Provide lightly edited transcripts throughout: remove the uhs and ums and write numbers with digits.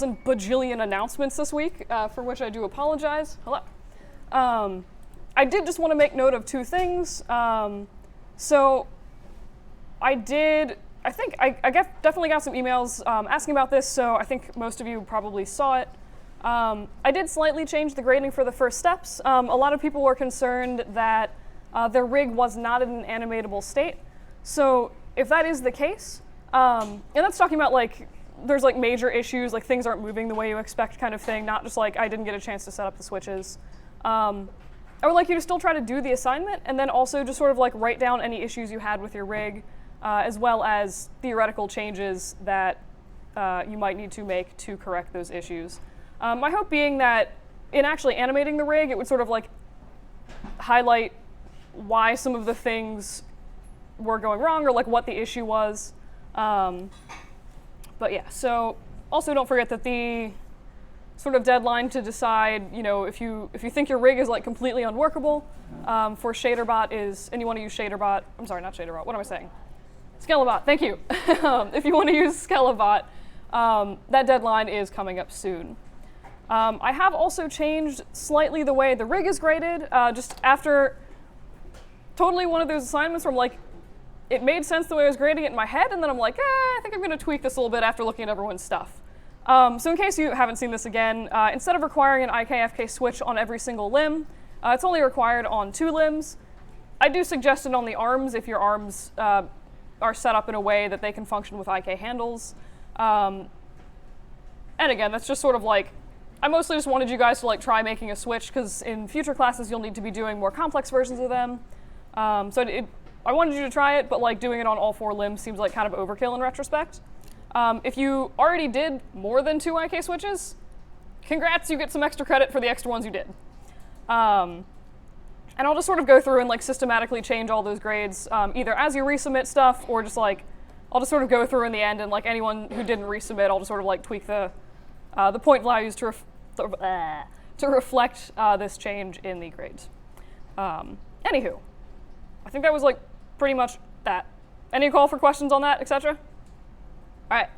bajillion announcements this week, for which I do apologize. Hello. I did just want to make note of two things. So I definitely got some emails asking about this, so I think most of you probably saw it. I did slightly change the grading for the first steps. A lot of people were concerned that their rig was not in an animatable state. So if that is the case, and that's talking about like there's like major issues, like things aren't moving the way you expect kind of thing, not just like I didn't get a chance to set up the switches. I would like you to still try to do the assignment and then also just sort of like write down any issues you had with your rig, as well as theoretical changes that you might need to make to correct those issues. My hope being that in actually animating the rig, it would sort of like highlight why some of the things were going wrong or like what the issue was. But yeah, so also don't forget that the sort of deadline to decide, you know, if you think your rig is like completely unworkable for ShaderBot is, and you want to use ShaderBot, I'm sorry, not ShaderBot, what am I saying? Skelebot, thank you. If you want to use Skelebot, that deadline is coming up soon. I have also changed slightly the way the rig is graded, just after totally one of those assignments where I'm like, it made sense the way I was grading it in my head, and then I'm like, I think I'm going to tweak this a little bit after looking at everyone's stuff. So in case you haven't seen this again, instead of requiring an IK-FK switch on every single limb, it's only required on 2 limbs. I do suggest it on the arms if your arms are set up in a way that they can function with IK handles. And again, that's just sort of like, I mostly just wanted you guys to like try making a switch, because in future classes you'll need to be doing more complex versions of them. I wanted you to try it, but like doing it on all 4 limbs seems like kind of overkill in retrospect. If you already did more than 2 IK switches, congrats, you get some extra credit for the extra ones you did. And I'll just sort of go through and like systematically change all those grades, either as you resubmit stuff or just like, I'll just sort of go through in the end, and like anyone who didn't resubmit, I'll just sort of like tweak the point values to reflect this change in the grades. Anywho, I think that was like pretty much that. Any call for questions on that, etc.? All right.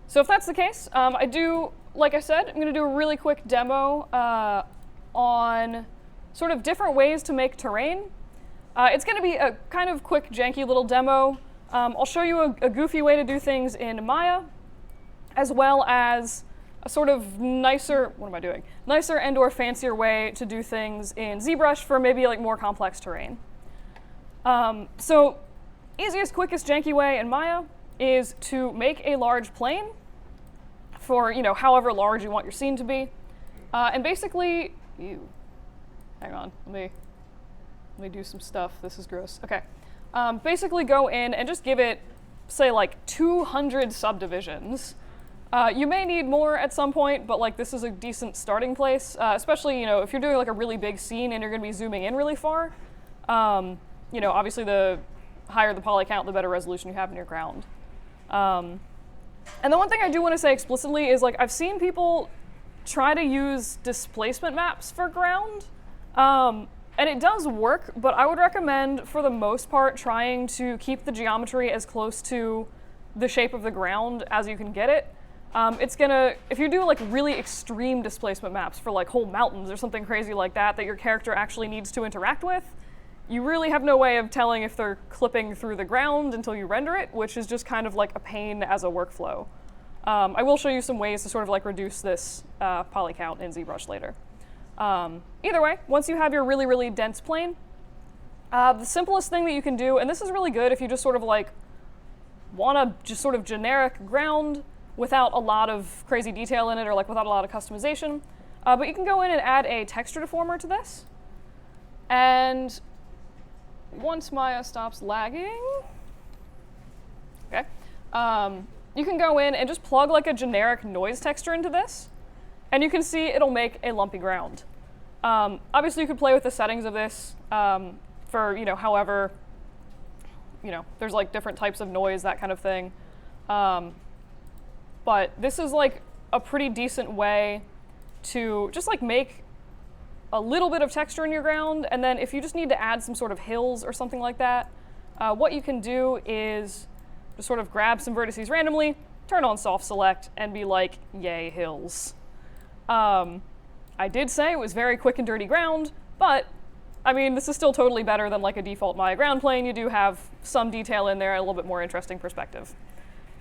So if that's the case, I do, like I said, I'm going to do a really quick demo on sort of different ways to make terrain. It's going to be a kind of quick, janky little demo. I'll show you a goofy way to do things in Maya, as well as a sort of nicer and or fancier way to do things in ZBrush for maybe like more complex terrain. So easiest, quickest, janky way in Maya is to make a large plane for, you know, however large you want your scene to be. And basically, hang on, let me do some stuff. This is gross. Okay. Basically go in and just give it, say, like 200 subdivisions. You may need more at some point, but like this is a decent starting place, especially, you know, if you're doing like a really big scene and you're going to be zooming in really far. You know, obviously the higher the poly count, the better resolution you have in your ground. And the one thing I do want to say explicitly is like I've seen people try to use displacement maps for ground, and it does work, but I would recommend for the most part trying to keep the geometry as close to the shape of the ground as you can get it. It's gonna, if you do like really extreme displacement maps for like whole mountains or something crazy like that your character actually needs to interact with, you really have no way of telling if they're clipping through the ground until you render it, which is just kind of like a pain as a workflow. I will show you some ways to sort of like reduce this poly count in ZBrush later. Either way, once you have your really, really dense plane, the simplest thing that you can do, and this is really good if you just sort of like want a just sort of generic ground without a lot of crazy detail in it or like without a lot of customization, but you can go in and add a texture deformer to this. And once Maya stops lagging, okay, you can go in and just plug like a generic noise texture into this, and you can see it'll make a lumpy ground. Obviously, you could play with the settings of this for, you know, however, you know, there's like different types of noise, that kind of thing. But this is like a pretty decent way to just like make a little bit of texture in your ground, and then if you just need to add some sort of hills or something like that, what you can do is just sort of grab some vertices randomly, turn on soft select, and be like, yay, hills. I did say it was very quick and dirty ground, but I mean, this is still totally better than like a default Maya ground plane. You do have some detail in there, a little bit more interesting perspective.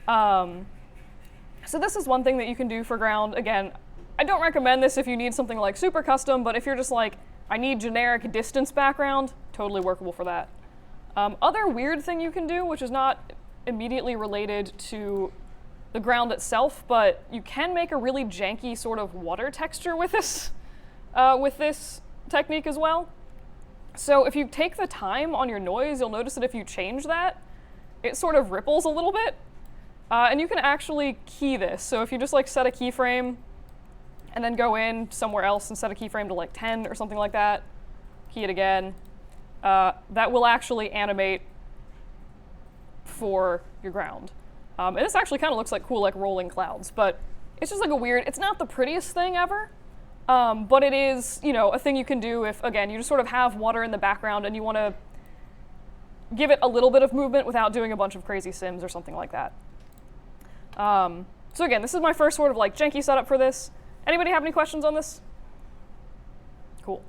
So this is one thing that you can do for ground. Again, I don't recommend this if you need something like super custom, but if you're just like, I need generic distance background, totally workable for that. Other weird thing you can do, which is not immediately related to the ground itself, but you can make a really janky sort of water texture with this technique as well. So if you take the time on your noise, you'll notice that if you change that, it sort of ripples a little bit. And you can actually key this. So if you just like set a keyframe and then go in somewhere else and set a keyframe to like 10 or something like that, key it again, that will actually animate for your ground. And this actually kind of looks like cool like rolling clouds, but it's just like a weird, it's not the prettiest thing ever, but it is, you know, a thing you can do if, again, you just sort of have water in the background and you want to give it a little bit of movement without doing a bunch of crazy sims or something like that. So again, this is my first sort of like janky setup for this. Anybody have any questions on this? Cool.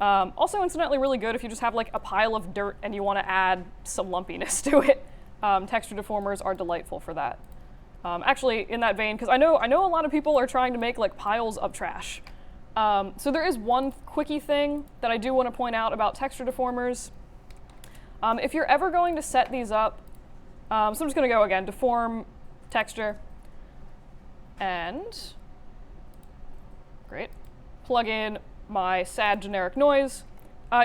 Also, incidentally, really good if you just have like a pile of dirt and you want to add some lumpiness to it. Texture deformers are delightful for that. Actually, in that vein, because I know a lot of people are trying to make like piles of trash. So there is one quickie thing that I do want to point out about texture deformers. If you're ever going to set these up, so I'm just going to go again, deform texture, and great, plug in my sad generic noise.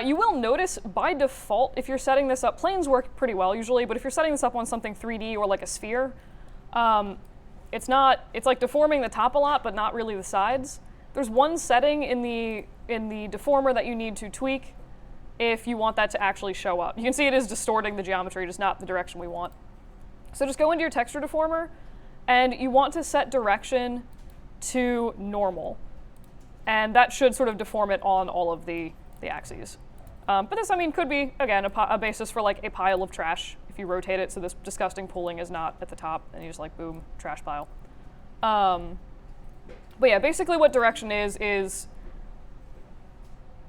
You will notice by default, if you're setting this up, planes work pretty well usually, but if you're setting this up on something 3D or like a sphere, it's like deforming the top a lot, but not really the sides. There's one setting in the deformer that you need to tweak if you want that to actually show up. You can see it is distorting the geometry, just not the direction we want. So just go into your texture deformer, and you want to set direction to normal. And that should sort of deform it on all of the axes. But this, I mean, could be, again, a basis for like a pile of trash if you rotate it so this disgusting pooling is not at the top and you just like, boom, trash pile. But yeah, basically what direction is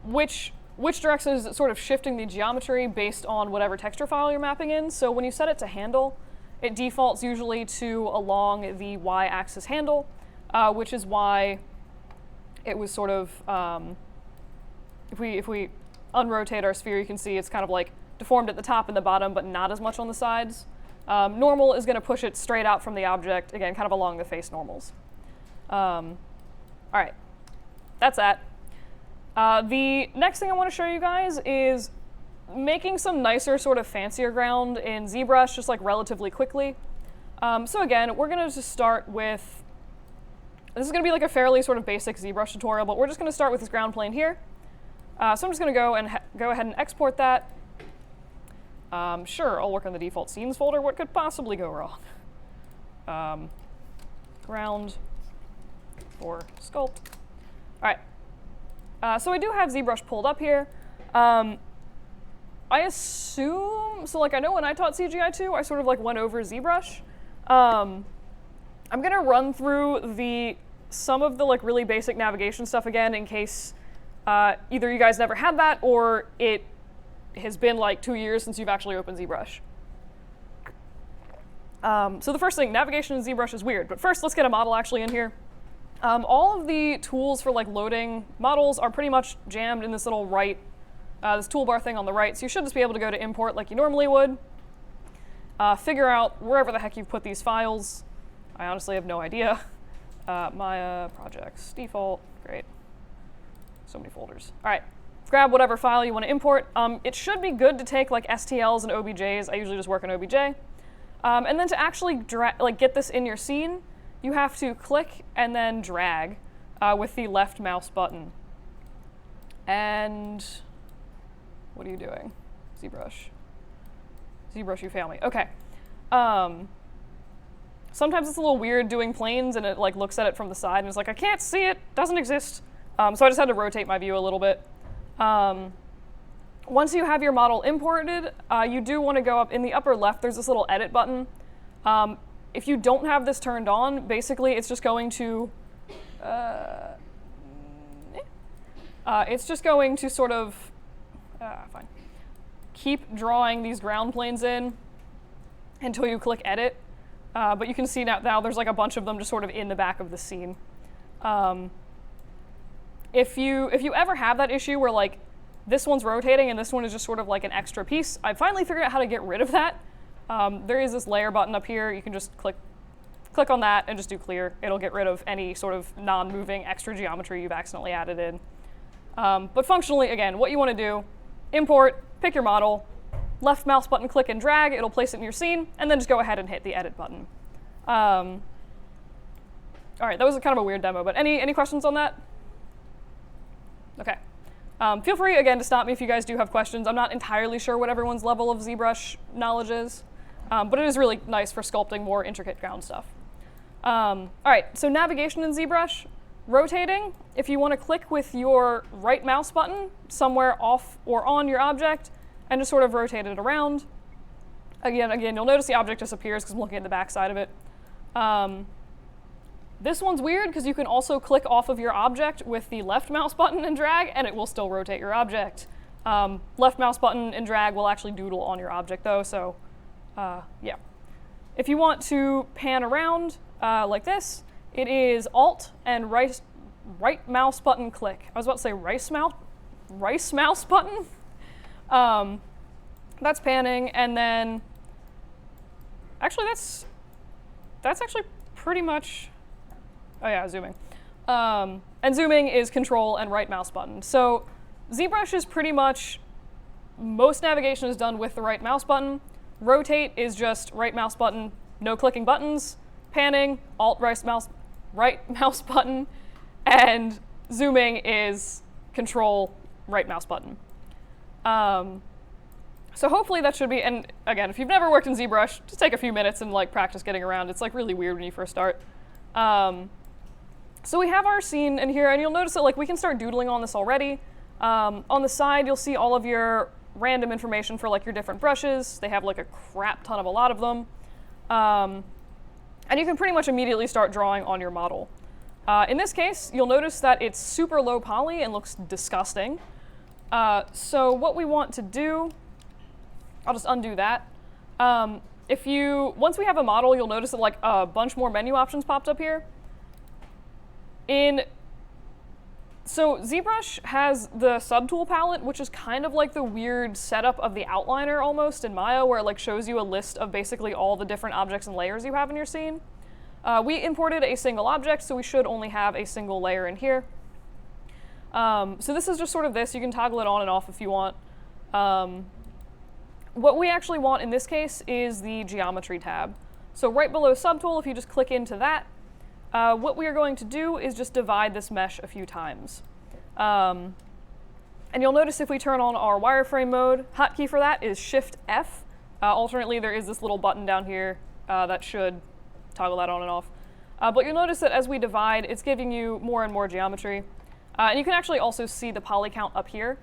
which direction is sort of shifting the geometry based on whatever texture file you're mapping in. So when you set it to handle, it defaults usually to along the y-axis handle, which is why it was sort of, if we unrotate our sphere, you can see it's kind of like deformed at the top and the bottom, but not as much on the sides. Normal is going to push it straight out from the object, again, kind of along the face normals. All right, that's that. The next thing I want to show you guys is making some nicer, sort of fancier ground in ZBrush, just like relatively quickly. So again, we're going to just start with, this is going to be like a fairly sort of basic ZBrush tutorial, but we're just going to start with this ground plane here. So I'm just going to go ahead and export that. Sure, I'll work on the default scenes folder. What could possibly go wrong? Ground for sculpt. All right. So I do have ZBrush pulled up here. I assume, so like I know when I taught CGI2, I sort of like went over ZBrush. I'm going to run through some of the like really basic navigation stuff again in case either you guys never had that or it has been like 2 years since you've actually opened ZBrush. So the first thing, navigation in ZBrush is weird, but first let's get a model actually in here. All of the tools for like loading models are pretty much jammed in this little this toolbar thing on the right, so you should just be able to go to import like you normally would. Figure out wherever the heck you've put these files. I honestly have no idea. Maya, projects, default, great. So many folders. All right, grab whatever file you want to import. It should be good to take like STLs and OBJs. I usually just work on OBJ. And then to actually get this in your scene, you have to click and then drag with the left mouse button. And what are you doing? ZBrush. ZBrush, you fail me. Okay. Sometimes it's a little weird doing planes and it like looks at it from the side and it's like, I can't see it, doesn't exist. So I just had to rotate my view a little bit. Once you have your model imported, you do want to go up in the upper left, there's this little edit button. if you don't have this turned on, basically it's just going to, sort of, fine, keep drawing these ground planes in until you click edit. But you can see now there's like a bunch of them just sort of in the back of the scene. If you ever have that issue where like this one's rotating and this one is just sort of like an extra piece, I finally figured out how to get rid of that. There is this layer button up here. You can just click on that and just do clear. It'll get rid of any sort of non-moving extra geometry you've accidentally added in. But functionally, again, what you want to do, import, pick your model, left mouse button, click and drag, it'll place it in your scene, and then just go ahead and hit the edit button. All right, that was kind of a weird demo, but any questions on that? Okay. Feel free, again, to stop me if you guys do have questions. I'm not entirely sure what everyone's level of ZBrush knowledge is, but it is really nice for sculpting more intricate ground stuff. All right, so navigation in ZBrush, rotating, if you want to click with your right mouse button somewhere off or on your object and just sort of rotate it around. Again, you'll notice the object disappears because I'm looking at the back side of it. This one's weird because you can also click off of your object with the left mouse button and drag, and it will still rotate your object. Left mouse button and drag will actually doodle on your object though, so yeah. If you want to pan around like this, it is Alt and right mouse button click. I was about to say rice mouse button. That's panning, and then actually that's actually pretty much. Oh yeah, zooming. And zooming is Control and right mouse button. So ZBrush is pretty much, most navigation is done with the right mouse button. Rotate is just right mouse button, no clicking buttons. Panning, Alt right mouse button. And zooming is Control right mouse button. So hopefully that should be, and again, if you've never worked in ZBrush, just take a few minutes and like practice getting around. It's like really weird when you first start. So we have our scene in here, and you'll notice that like we can start doodling on this already. On the side, you'll see all of your random information for like your different brushes. They have like a crap ton of a lot of them. And you can pretty much immediately start drawing on your model. In this case, you'll notice that it's super low poly and looks disgusting. So what we want to do, I'll just undo that. Once we have a model, you'll notice that like a bunch more menu options popped up here. So ZBrush has the subtool palette, which is kind of like the weird setup of the outliner almost in Maya, where it like shows you a list of basically all the different objects and layers you have in your scene. We imported a single object, so we should only have a single layer in here. So this is just sort of this. You can toggle it on and off if you want. What we actually want in this case is the geometry tab. So right below subtool, if you just click into that, what we are going to do is just divide this mesh a few times. And you'll notice if we turn on our wireframe mode, hotkey for that is Shift F. Alternately, there is this little button down here that should toggle that on and off. But you'll notice that as we divide, it's giving you more and more geometry. And you can actually also see the poly count up here.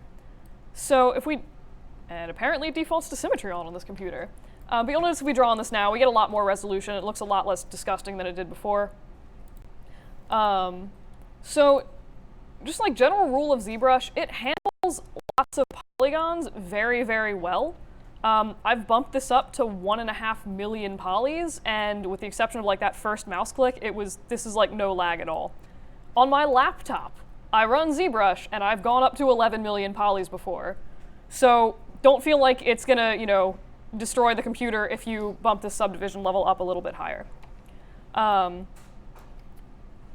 So if we, and apparently it defaults to symmetry on this computer. But you'll notice if we draw on this now, we get a lot more resolution. It looks a lot less disgusting than it did before. So just like general rule of ZBrush, it handles lots of polygons very, very well. I've bumped this up to 1.5 million polys, and with the exception of like that first mouse click, this is like no lag at all. On my laptop, I run ZBrush, and I've gone up to 11 million polys before. So don't feel like it's gonna, destroy the computer if you bump this subdivision level up a little bit higher.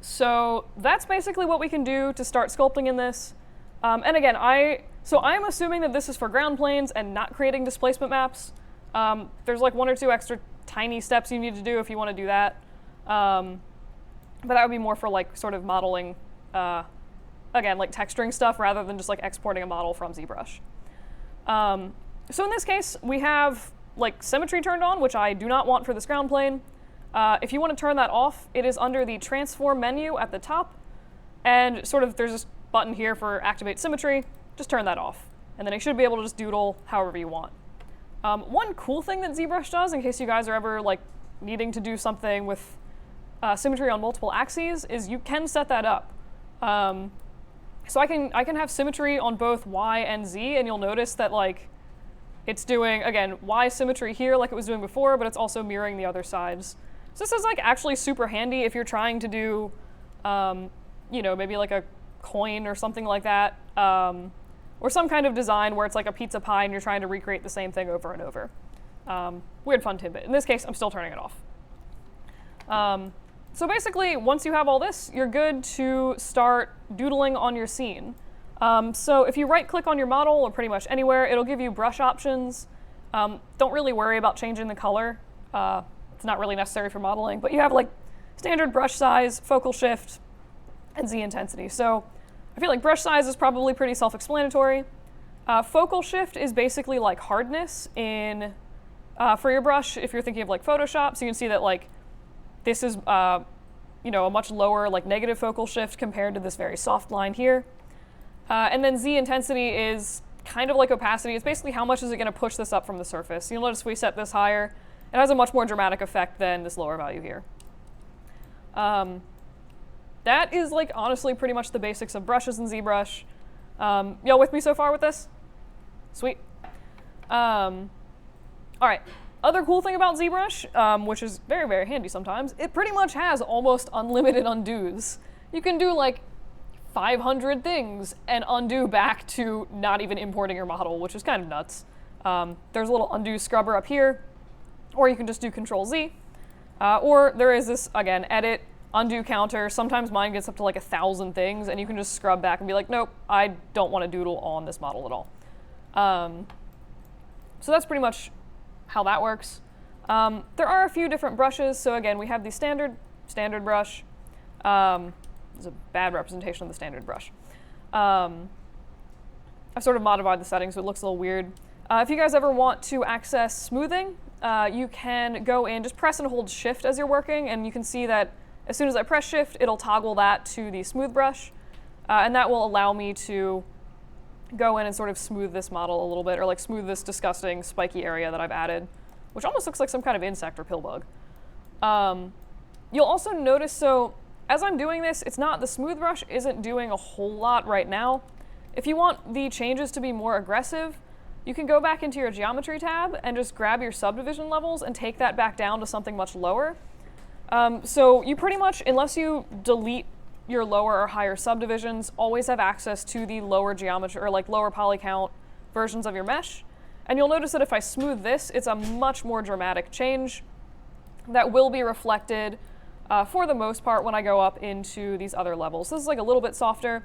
So that's basically what we can do to start sculpting in this. And again, I'm assuming that this is for ground planes and not creating displacement maps. There's like 1 or 2 extra tiny steps you need to do if you want to do that. But that would be more for like sort of modeling, again, like texturing stuff rather than just like exporting a model from ZBrush. So in this case, we have like symmetry turned on, which I do not want for this ground plane. If you want to turn that off, it is under the transform menu at the top, and sort of there's this button here for activate symmetry. Just turn that off, and then you should be able to just doodle however you want. One cool thing that ZBrush does, in case you guys are ever like needing to do something with symmetry on multiple axes is you can set that up. So I can have symmetry on both Y and Z, and you'll notice that like it's doing, again, Y symmetry here like it was doing before, but it's also mirroring the other sides. So this is like actually super handy if you're trying to do, maybe like a coin or something like that, or some kind of design where it's like a pizza pie and you're trying to recreate the same thing over and over. Weird fun tidbit. In this case, I'm still turning it off. So basically, once you have all this, you're good to start doodling on your scene. So if you right-click on your model, or pretty much anywhere, it'll give you brush options. Don't really worry about changing the color. It's not really necessary for modeling, but you have like standard brush size, focal shift, and Z intensity. So I feel like brush size is probably pretty self-explanatory. Focal shift is basically like hardness for your brush if you're thinking of like Photoshop. So you can see that like this is a much lower like negative focal shift compared to this very soft line here. And then Z intensity is kind of like opacity. It's basically how much is it going to push this up from the surface. You'll notice if we set this higher, it has a much more dramatic effect than this lower value here. That is like honestly pretty much the basics of brushes in ZBrush. Y'all with me so far with this? Sweet. All right. Other cool thing about ZBrush, which is very, very handy sometimes, it pretty much has almost unlimited undos. You can do like 500 things and undo back to not even importing your model, which is kind of nuts. There's a little undo scrubber up here, or you can just do Control-Z. Or there is this, again, edit, undo counter. Sometimes mine gets up to like 1,000 things, and you can just scrub back and be like, nope, I don't want to doodle on this model at all. So that's pretty much how that works. There are a few different brushes. So again, we have the standard brush. It's a bad representation of the standard brush. I've sort of modified the settings so it looks a little weird. If you guys ever want to access smoothing, you can go in, just press and hold shift as you're working, and you can see that as soon as I press shift, it'll toggle that to the smooth brush, and that will allow me to go in and sort of smooth this model a little bit, or like smooth this disgusting spiky area that I've added, which almost looks like some kind of insect or pill bug. You'll also notice, so as I'm doing this, it's not, the smooth brush isn't doing a whole lot right now. If you want the changes to be more aggressive, you can go back into your geometry tab and just grab your subdivision levels and take that back down to something much lower. So you pretty much, unless you delete your lower or higher subdivisions, always have access to the lower geometry or like lower poly count versions of your mesh. And you'll notice that if I smooth this, it's a much more dramatic change that will be reflected for the most part when I go up into these other levels. This is like a little bit softer,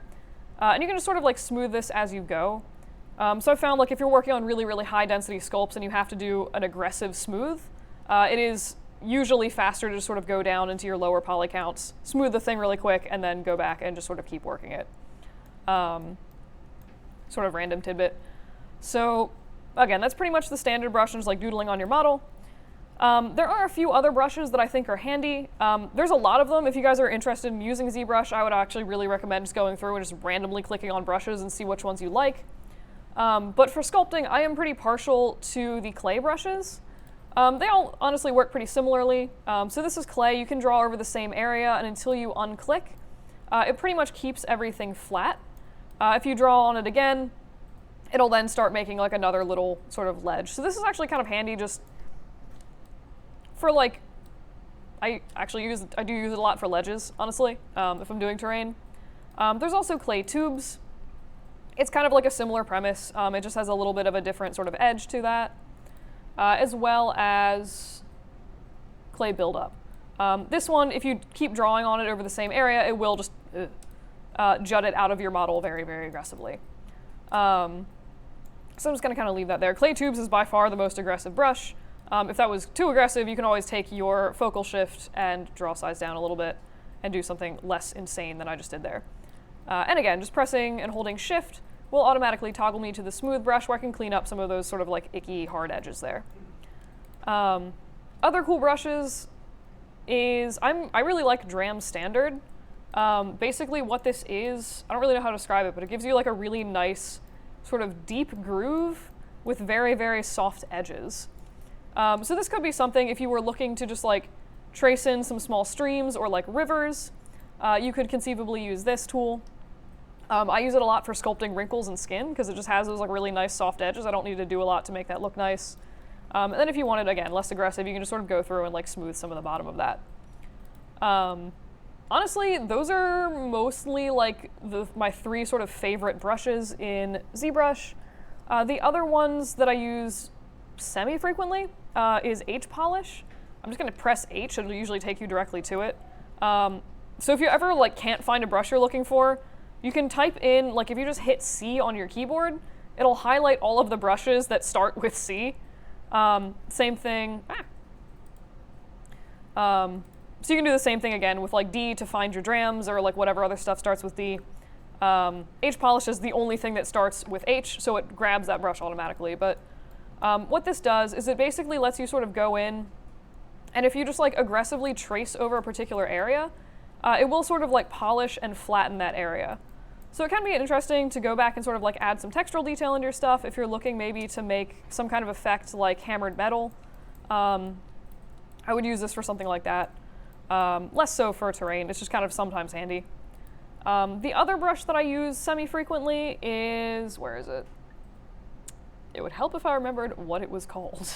and you can just sort of like smooth this as you go. So I found like if you're working on really, really high density sculpts and you have to do an aggressive smooth, it is usually faster to just sort of go down into your lower poly counts, smooth the thing really quick, and then go back and just sort of keep working it. Sort of random tidbit. So again, that's pretty much the standard brush and just like doodling on your model. There are a few other brushes that I think are handy. There's a lot of them. If you guys are interested in using ZBrush, I would actually really recommend just going through and just randomly clicking on brushes and see which ones you like. But for sculpting, I am pretty partial to the clay brushes. They all honestly work pretty similarly. So this is clay. You can draw over the same area, and until you unclick, it pretty much keeps everything flat. If you draw on it again, it'll then start making like another little sort of ledge. So this is actually kind of handy just for like, I do use it a lot for ledges, honestly, if I'm doing terrain. There's also clay tubes. It's kind of like a similar premise. It just has a little bit of a different sort of edge to that, as well as clay buildup. This one, if you keep drawing on it over the same area, it will just jut it out of your model very, very aggressively. So I'm just going to kind of leave that there. Clay tubes is by far the most aggressive brush. If that was too aggressive, you can always take your focal shift and draw size down a little bit and do something less insane than I just did there. And again, just pressing and holding shift will automatically toggle me to the smooth brush where I can clean up some of those sort of like icky hard edges there. Other cool brushes is, I really like Dram Standard. Basically what this is, I don't really know how to describe it, but it gives you like a really nice sort of deep groove with very, very soft edges. So this could be something if you were looking to just like trace in some small streams or like rivers, you could conceivably use this tool. I use it a lot for sculpting wrinkles and skin because it just has those like really nice soft edges. I don't need to do a lot to make that look nice. And then if you wanted, again, less aggressive, you can just sort of go through and like smooth some of the bottom of that. Honestly, those are mostly like my 3 sort of favorite brushes in ZBrush. The other ones that I use semi-frequently is H polish. I'm just going to press H, it'll usually take you directly to it. So if you ever like can't find a brush you're looking for, you can type in, like if you just hit C on your keyboard, it'll highlight all of the brushes that start with C. Same thing. So you can do the same thing again with like D to find your drams or like whatever other stuff starts with D. H polish is the only thing that starts with H, so it grabs that brush automatically. But what this does is it basically lets you sort of go in, and if you just like aggressively trace over a particular area, it will sort of like polish and flatten that area. So it can be interesting to go back and sort of like add some textural detail into your stuff if you're looking maybe to make some kind of effect like hammered metal. I would use this for something like that. Less so for terrain, it's just kind of sometimes handy. The other brush that I use semi-frequently is, where is it? It would help if I remembered what it was called.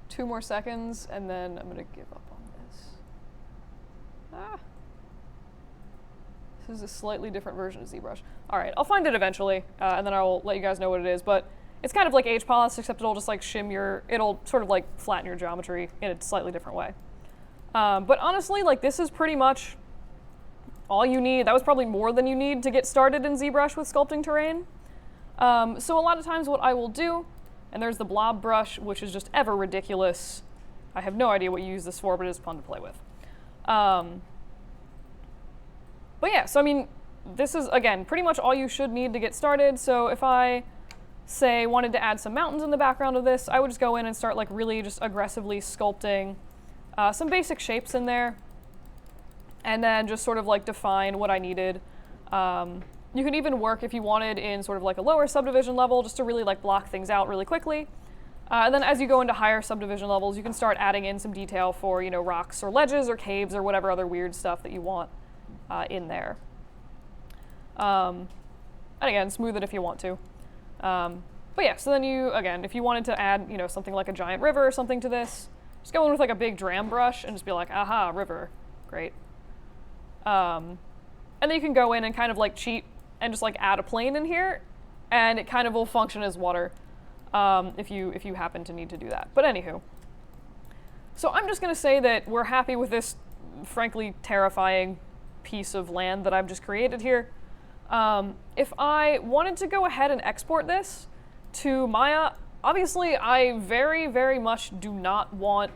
2 more seconds, and then I'm gonna give up on this. This is a slightly different version of ZBrush. All right, I'll find it eventually, and then I'll let you guys know what it is, but it's kind of like H polish, except it'll just like it'll sort of like flatten your geometry in a slightly different way. But honestly, like this is pretty much all you need. That was probably more than you need to get started in ZBrush with sculpting terrain. So a lot of times what I will do, and there's the blob brush, which is just ever ridiculous. I have no idea what you use this for, but it's fun to play with. But yeah, so I mean, this is, again, pretty much all you should need to get started. So if I, say, wanted to add some mountains in the background of this, I would just go in and start like really just aggressively sculpting some basic shapes in there, and then just sort of like define what I needed. You can even work if you wanted in sort of like a lower subdivision level just to really like block things out really quickly. And then as you go into higher subdivision levels, you can start adding in some detail for, you know, rocks or ledges or caves or whatever other weird stuff that you want in there. And again, smooth it if you want to. But yeah, so then you, again, if you wanted to add, you know, something like a giant river or something to this, just go in with like a big dram brush and just be like, aha, river, great. And then you can go in and kind of like cheat and just like add a plane in here, and it kind of will function as water if you happen to need to do that. But anywho, so I'm just gonna say that we're happy with this frankly terrifying piece of land that I've just created here. If I wanted to go ahead and export this to Maya, obviously I very, very much do not want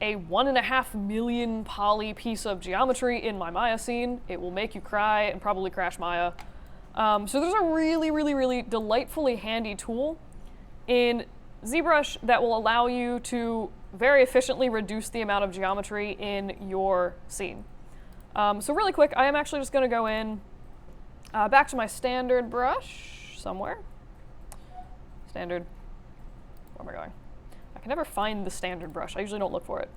a 1.5 million poly piece of geometry in my Maya scene. It will make you cry and probably crash Maya. So there's a really, really, really delightfully handy tool in ZBrush that will allow you to very efficiently reduce the amount of geometry in your scene. So really quick, I am actually just going to go in back to my standard brush somewhere. Standard. Where am I going? I can never find the standard brush. I usually don't look for it.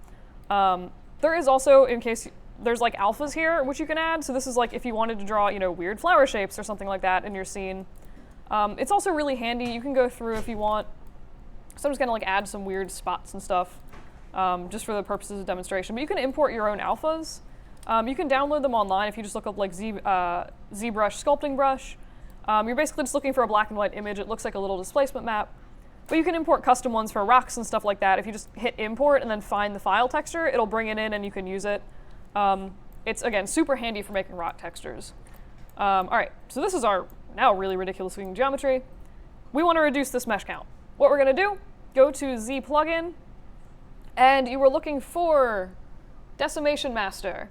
There is also, in case there's like alphas here, which you can add. So this is like if you wanted to draw, you know, weird flower shapes or something like that in your scene. It's also really handy. You can go through if you want. So I'm just gonna like add some weird spots and stuff just for the purposes of demonstration. But you can import your own alphas. You can download them online if you just look up like ZBrush sculpting brush. You're basically just looking for a black and white image. It looks like a little displacement map. But you can import custom ones for rocks and stuff like that. If you just hit import and then find the file texture, it'll bring it in and you can use it. It's, again, super handy for making rock textures. All right, so this is our now really ridiculous looking geometry. We want to reduce this mesh count. What we're going to do, go to Z plugin, and you were looking for Decimation Master.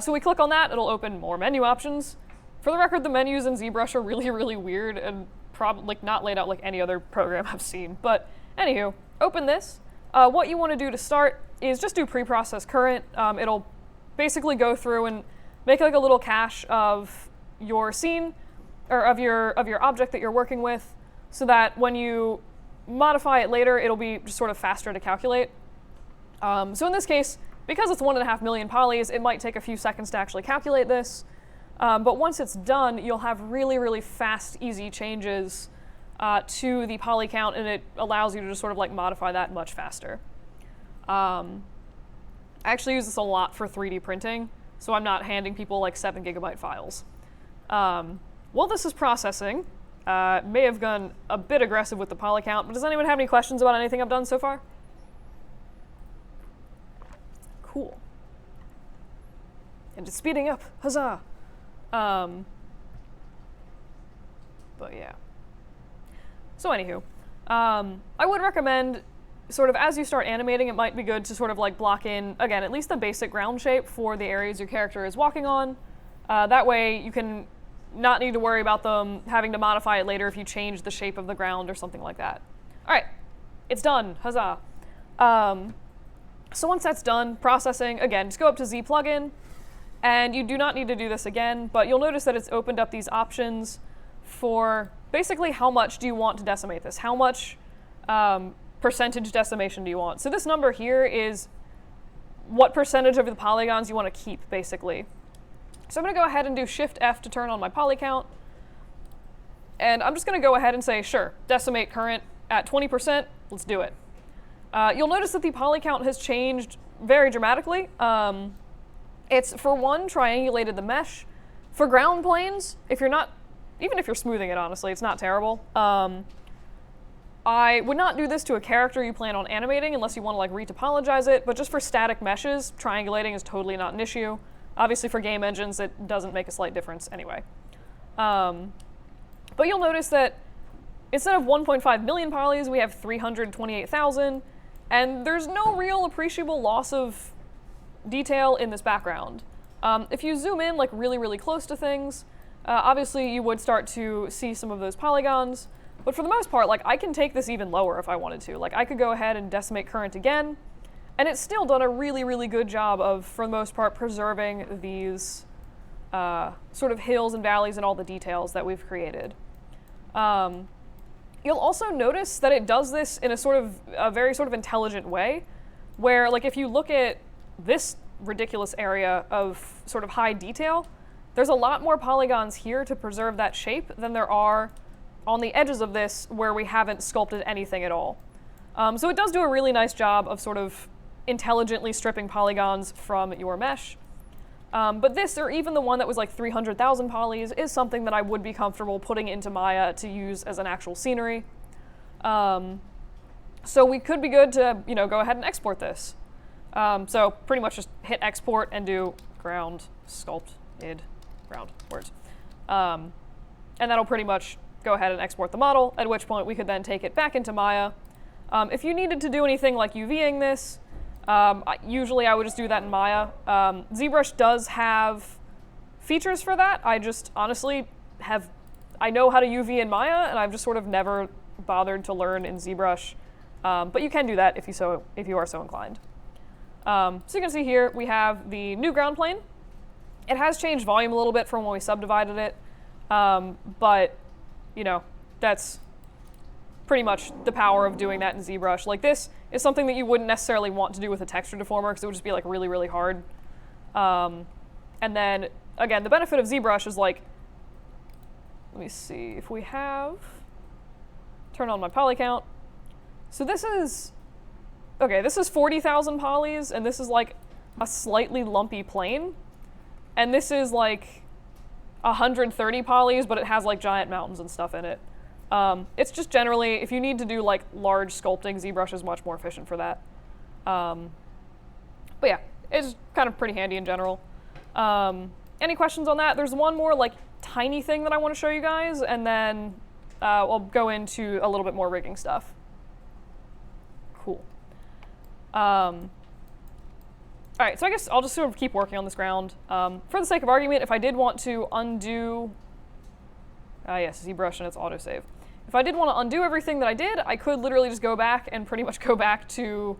So we click on that, it'll open more menu options. For the record, the menus in ZBrush are really, really weird and probably like not laid out like any other program I've seen. But anywho, open this. What you want to do to start is just do preprocess current. It'll basically go through and make like a little cache of your scene. or of your object that you're working with, so that when you modify it later, it'll be just sort of faster to calculate. So in this case, because it's 1.5 million polys, it might take a few seconds to actually calculate this. But once it's done, you'll have really, really fast, easy changes to the poly count, and it allows you to just sort of like modify that much faster. I actually use this a lot for 3D printing, so I'm not handing people like 7 GB files. While this is processing, may have gone a bit aggressive with the poly count, but does anyone have any questions about anything I've done so far? Cool. And it's speeding up, huzzah! But yeah. So anywho, I would recommend sort of as you start animating, it might be good to sort of like block in, again, at least the basic ground shape for the areas your character is walking on. That way you can not need to worry about them having to modify it later if you change the shape of the ground or something like that. All right, it's done, huzzah. So once that's done, processing, again, just go up to Z plugin, and you do not need to do this again, but you'll notice that it's opened up these options for basically how much do you want to decimate this? How much percentage decimation do you want? So this number here is what percentage of the polygons you want to keep, basically. So I'm going to go ahead and do Shift F to turn on my poly count. And I'm just going to go ahead and say, sure, decimate current at 20%. Let's do it. You'll notice that the poly count has changed very dramatically. It's, for one, triangulated the mesh. For ground planes, if you're not, even if you're smoothing it, honestly, it's not terrible. I would not do this to a character you plan on animating unless you want to like retopologize it, but just for static meshes, triangulating is totally not an issue. Obviously for game engines, it doesn't make a slight difference anyway. But you'll notice that instead of 1.5 million polys, we have 328,000, and there's no real appreciable loss of detail in this background. If you zoom in like really, really close to things, obviously you would start to see some of those polygons, but for the most part, like I can take this even lower if I wanted to. Like I could go ahead and decimate current again, and it's still done a really, really good job of, for the most part, preserving these sort of hills and valleys and all the details that we've created. You'll also notice that it does this in a very sort of intelligent way, where like if you look at this ridiculous area of sort of high detail, there's a lot more polygons here to preserve that shape than there are on the edges of this where we haven't sculpted anything at all. So it does do a really nice job of sort of intelligently stripping polygons from your mesh. But this, or even the one that was like 300,000 polys, is something that I would be comfortable putting into Maya to use as an actual scenery. So we could be good to, go ahead and export this. So pretty much just hit export and do ground sculpted ground words. And that'll pretty much go ahead and export the model, at which point we could then take it back into Maya. If you needed to do anything like UVing this, usually I would just do that in Maya. ZBrush does have features for that. I just honestly I know how to UV in Maya, and I've just sort of never bothered to learn in ZBrush. But you can do that if you are so inclined. So you can see here we have the new ground plane. It has changed volume a little bit from when we subdivided it, but that's pretty much the power of doing that in ZBrush. Like this is something that you wouldn't necessarily want to do with a texture deformer because it would just be like really, really hard. And then again, the benefit of ZBrush is like, let me see if we have, turn on my poly count. So this is 40,000 polys, and this is like a slightly lumpy plane. And this is like 130 polys, but it has like giant mountains and stuff in it. It's just generally, if you need to do like large sculpting, ZBrush is much more efficient for that. But yeah, it's kind of pretty handy in general. Any questions on that? There's one more like tiny thing that I want to show you guys, and then we'll go into a little bit more rigging stuff. Cool. All right, so I guess I'll just sort of keep working on this ground. For the sake of argument, if I did want to undo, yes, ZBrush and its autosave. If I did want to undo everything that I did, I could literally just go back and pretty much go back to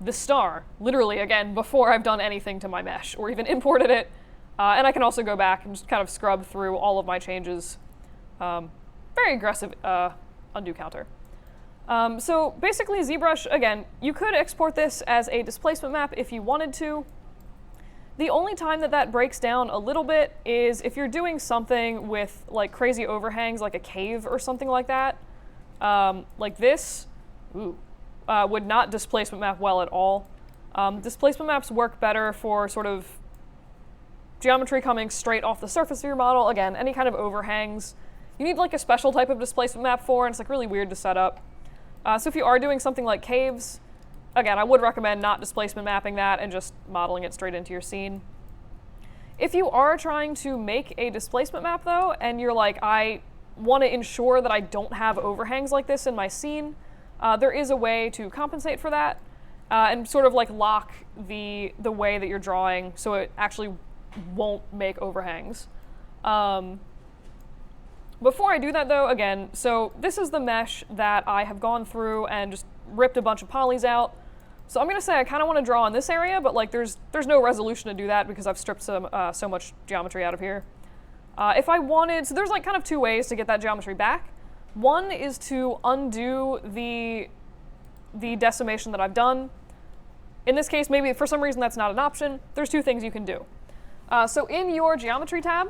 the star, literally, again, before I've done anything to my mesh or even imported it. And I can also go back and just kind of scrub through all of my changes. Very aggressive undo counter. So basically ZBrush, again, you could export this as a displacement map if you wanted to. The only time that that breaks down a little bit is if you're doing something with like crazy overhangs, like a cave or something like that. Like this, would not displacement map well at all. Displacement maps work better for sort of geometry coming straight off the surface of your model. Again, any kind of overhangs, you need like a special type of displacement map for, and it's like really weird to set up. So if you are doing something like caves, again, I would recommend not displacement mapping that and just modeling it straight into your scene. If you are trying to make a displacement map though, and you're like, I want to ensure that I don't have overhangs like this in my scene, there is a way to compensate for that and sort of like lock the way that you're drawing so it actually won't make overhangs. Before I do that though, again, so this is the mesh that I have gone through and just ripped a bunch of polys out. So I'm going to say I kind of want to draw in this area, but like there's no resolution to do that because I've stripped so much geometry out of here. If I wanted, so there's like kind of two ways to get that geometry back. One is to undo the decimation that I've done. In this case, maybe for some reason that's not an option. There's two things you can do. So in your geometry tab,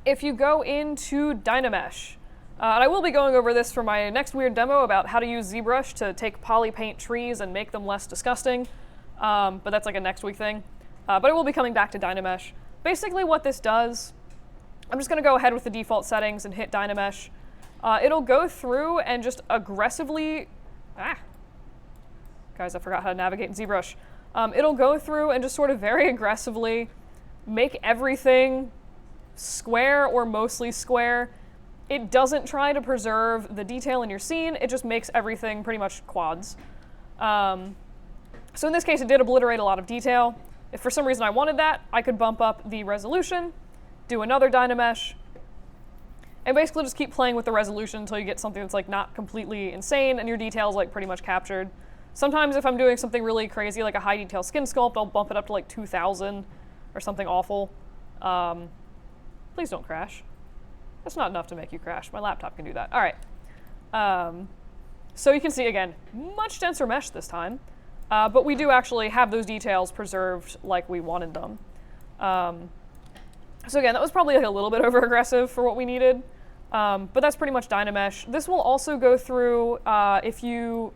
if you go into Dynamesh, and I will be going over this for my next weird demo about how to use ZBrush to take poly paint trees and make them less disgusting, but that's like a next week thing. But I will be coming back to Dynamesh. Basically what this does, I'm just going to go ahead with the default settings and hit Dynamesh. It'll go through and just aggressively, guys, I forgot how to navigate in ZBrush. It'll go through and just sort of very aggressively make everything square or mostly square. It doesn't try to preserve the detail in your scene, it just makes everything pretty much quads. So in this case, it did obliterate a lot of detail. If for some reason I wanted that, I could bump up the resolution, do another Dynamesh, and basically just keep playing with the resolution until you get something that's like not completely insane and your detail's like pretty much captured. Sometimes if I'm doing something really crazy like a high detail skin sculpt, I'll bump it up to like 2000 or something awful. Please don't crash. That's not enough to make you crash. My laptop can do that. All right. So you can see, again, much denser mesh this time, but we do actually have those details preserved like we wanted them. So again, that was probably like a little bit over-aggressive for what we needed, but that's pretty much Dynamesh. This will also go through, if you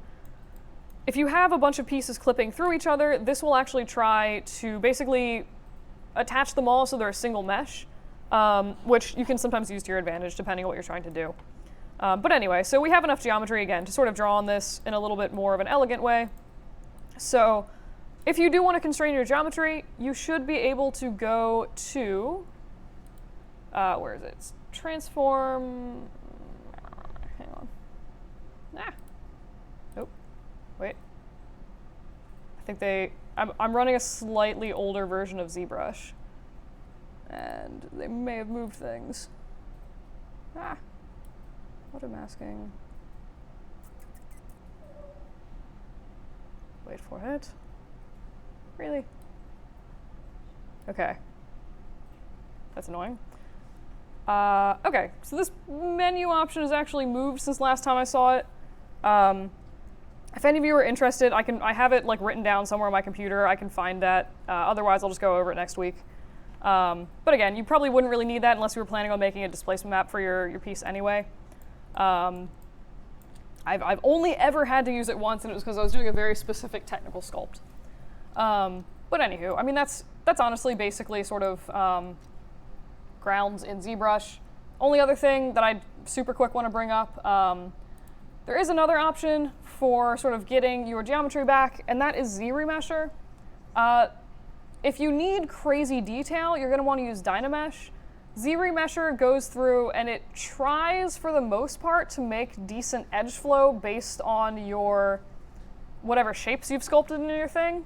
have a bunch of pieces clipping through each other, this will actually try to basically attach them all so they're a single mesh. Which you can sometimes use to your advantage depending on what you're trying to do. But anyway, so we have enough geometry again to sort of draw on this in a little bit more of an elegant way. So if you do want to constrain your geometry, you should be able to go to, where is it? It's transform, hang on. Nope, wait. I think I'm running a slightly older version of ZBrush. And they may have moved things. Auto masking. Wait for it. Really? Okay. That's annoying. Okay, so this menu option has actually moved since last time I saw it. If any of you are interested, I have it like written down somewhere on my computer. I can find that. Otherwise, I'll just go over it next week. But again, you probably wouldn't really need that unless you were planning on making a displacement map for your piece anyway. I've only ever had to use it once, and it was because I was doing a very specific technical sculpt. But anywho, I mean, that's honestly basically sort of grounds in ZBrush. Only other thing that I super quick want to bring up, there is another option for sort of getting your geometry back, and that is Z-Remesher. If you need crazy detail, you're going to want to use Dynamesh. Z-Remesher goes through and it tries, for the most part, to make decent edge flow based on your whatever shapes you've sculpted into your thing.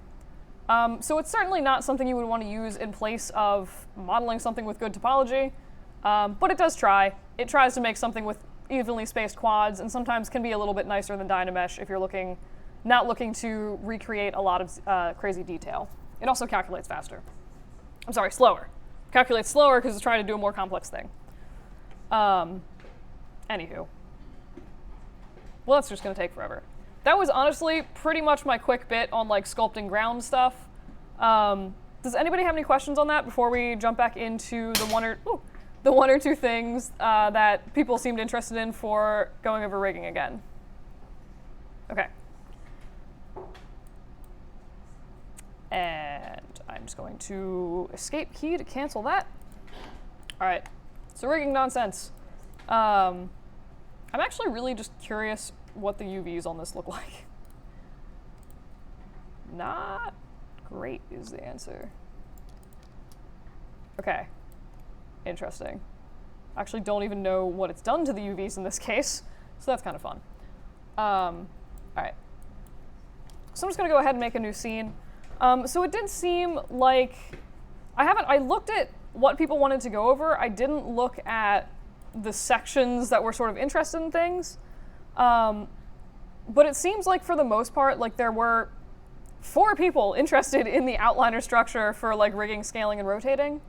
So it's certainly not something you would want to use in place of modeling something with good topology, but it does try. It tries to make something with evenly spaced quads, and sometimes can be a little bit nicer than Dynamesh if you're not looking to recreate a lot of crazy detail. It also calculates faster. I'm sorry, slower. calculates slower because it's trying to do a more complex thing. Anywho. Well, that's just going to take forever. That was honestly pretty much my quick bit on like sculpting ground stuff. Does anybody have any questions on that before we jump back into the one or two things that people seemed interested in for going over rigging again? Okay. And I'm just going to escape key to cancel that. All right, so rigging nonsense. I'm actually really just curious what the UVs on this look like. Not great is the answer. Okay, interesting. Actually don't even know what it's done to the UVs in this case, so that's kind of fun. All right, so I'm just gonna go ahead and make a new scene. So it did seem like, I looked at what people wanted to go over. I didn't look at the sections that were sort of interested in things. But it seems like for the most part, like there were 4 people interested in the outliner structure for like rigging, scaling, and rotating.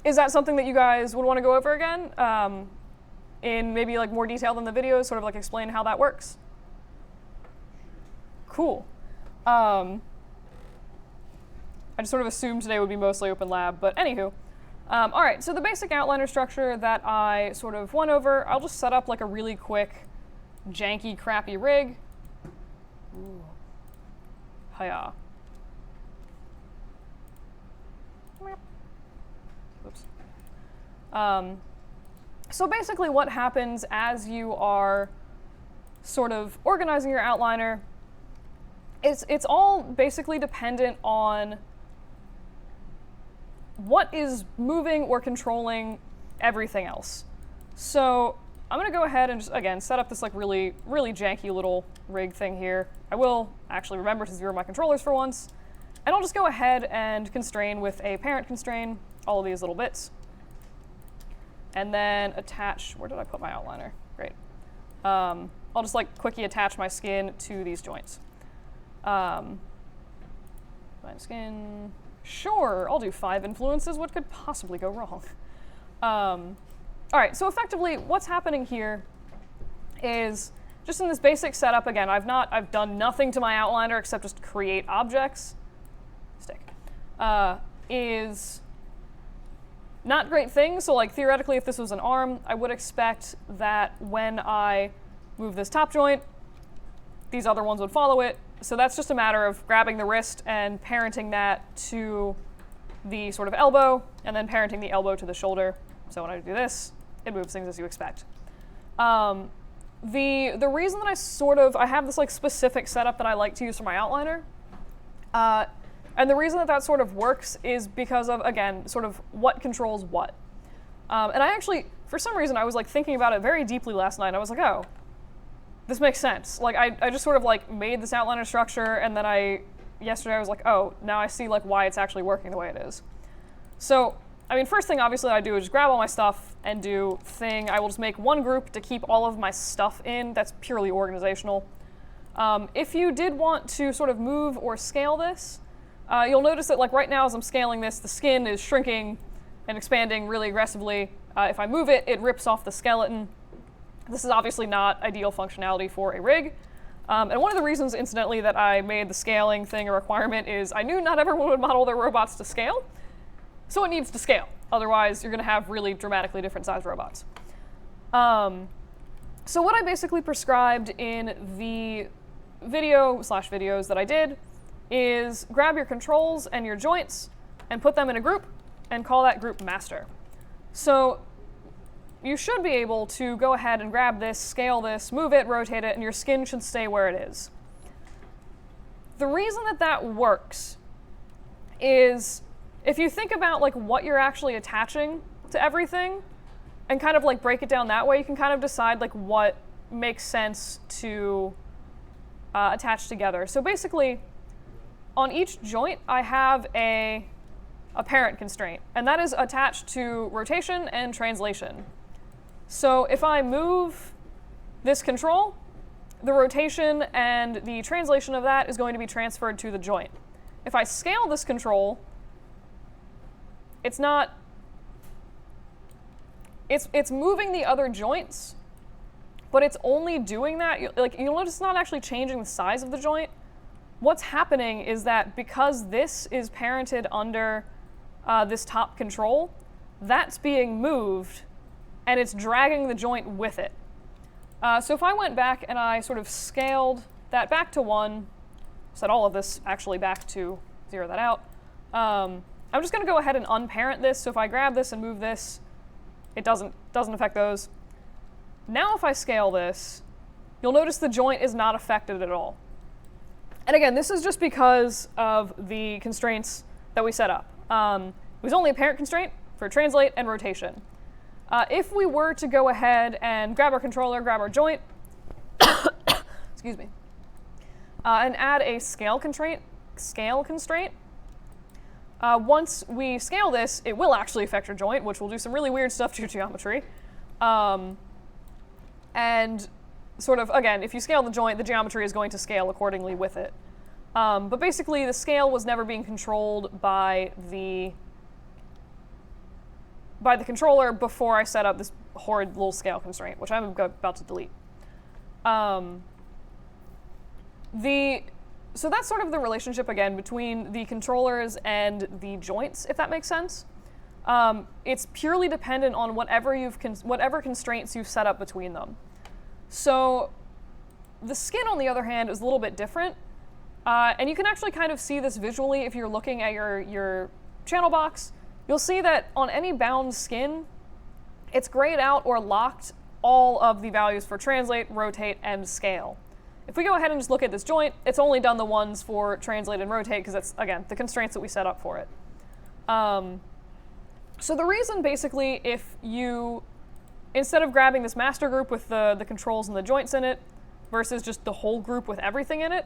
Is that something that you guys would want to go over again? In maybe like more detail than the videos, sort of like explain how that works? Cool. I just sort of assumed today would be mostly open lab, but anywho. All right, so the basic outliner structure that I sort of went over, I'll just set up like a really quick, janky, crappy rig. Ooh. Hiya. Oops. So basically what happens as you are sort of organizing your outliner, it's all basically dependent on what is moving or controlling everything else. So I'm gonna go ahead and just, again, set up this like really, really janky little rig thing here. I will actually remember to zero my controllers for once. And I'll just go ahead and constrain with a parent constrain all of these little bits. And then attach, where did I put my outliner? Great. I'll just like quickie attach my skin to these joints. My skin, sure, I'll do 5 influences. What could possibly go wrong? All right, so effectively what's happening here is just in this basic setup, again, I've done nothing to my outliner except just create objects. Stick. Is not great things. So like theoretically, if this was an arm, I would expect that when I move this top joint, these other ones would follow it. So that's just a matter of grabbing the wrist and parenting that to the sort of elbow, and then parenting the elbow to the shoulder. So when I do this, it moves things as you expect. The reason that I have this like specific setup that I like to use for my outliner, and the reason that that sort of works is because of, again, sort of what controls what. And I actually, for some reason, I was like thinking about it very deeply last night. I was like, oh, this makes sense. Like I just sort of like made this outliner structure, and then yesterday I was like, oh, now I see like why it's actually working the way it is. So, I mean, first thing obviously I do is just grab all my stuff and do thing. I will just make one group to keep all of my stuff in. That's purely organizational. If you did want to sort of move or scale this, you'll notice that like right now as I'm scaling this, the skin is shrinking and expanding really aggressively. If I move it, it rips off the skeleton. This is obviously not ideal functionality for a rig. And one of the reasons, incidentally, that I made the scaling thing a requirement is I knew not everyone would model their robots to scale, so it needs to scale. Otherwise, you're going to have really dramatically different sized robots. So what I basically prescribed in the videos that I did is grab your controls and your joints and put them in a group and call that group master. So you should be able to go ahead and grab this, scale this, move it, rotate it, and your skin should stay where it is. The reason that that works is if you think about like what you're actually attaching to everything and kind of like break it down that way, you can kind of decide like what makes sense to attach together. So basically, on each joint, I have a parent constraint, and that is attached to rotation and translation. So if I move this control, the rotation and the translation of that is going to be transferred to the joint. If I scale this control, it's not, it's moving the other joints, but it's only doing that, like, you'll notice it's not actually changing the size of the joint. What's happening is that because this is parented under this top control, that's being moved, and it's dragging the joint with it. So if I went back and I sort of scaled that back to 1, set all of this actually back to 0 that out, I'm just going to go ahead and unparent this. So if I grab this and move this, it doesn't affect those. Now if I scale this, you'll notice the joint is not affected at all. And again, this is just because of the constraints that we set up. It was only a parent constraint for translate and rotation. If we were to go ahead and grab our controller, grab our joint, excuse me, and add a scale constraint, once we scale this, it will actually affect your joint, which will do some really weird stuff to your geometry. And sort of, again, if you scale the joint, the geometry is going to scale accordingly with it. But basically, the scale was never being controlled by the controller before I set up this horrid little scale constraint, which I'm about to delete. So that's sort of the relationship, again, between the controllers and the joints, if that makes sense. It's purely dependent on whatever constraints you've set up between them. So the skin, on the other hand, is a little bit different. And you can actually kind of see this visually if you're looking at your channel box. You'll see that on any bound skin, it's grayed out or locked all of the values for translate, rotate, and scale. If we go ahead and just look at this joint, it's only done the ones for translate and rotate because that's, again, the constraints that we set up for it. So the reason, basically, if you, instead of grabbing this master group with the controls and the joints in it versus just the whole group with everything in it,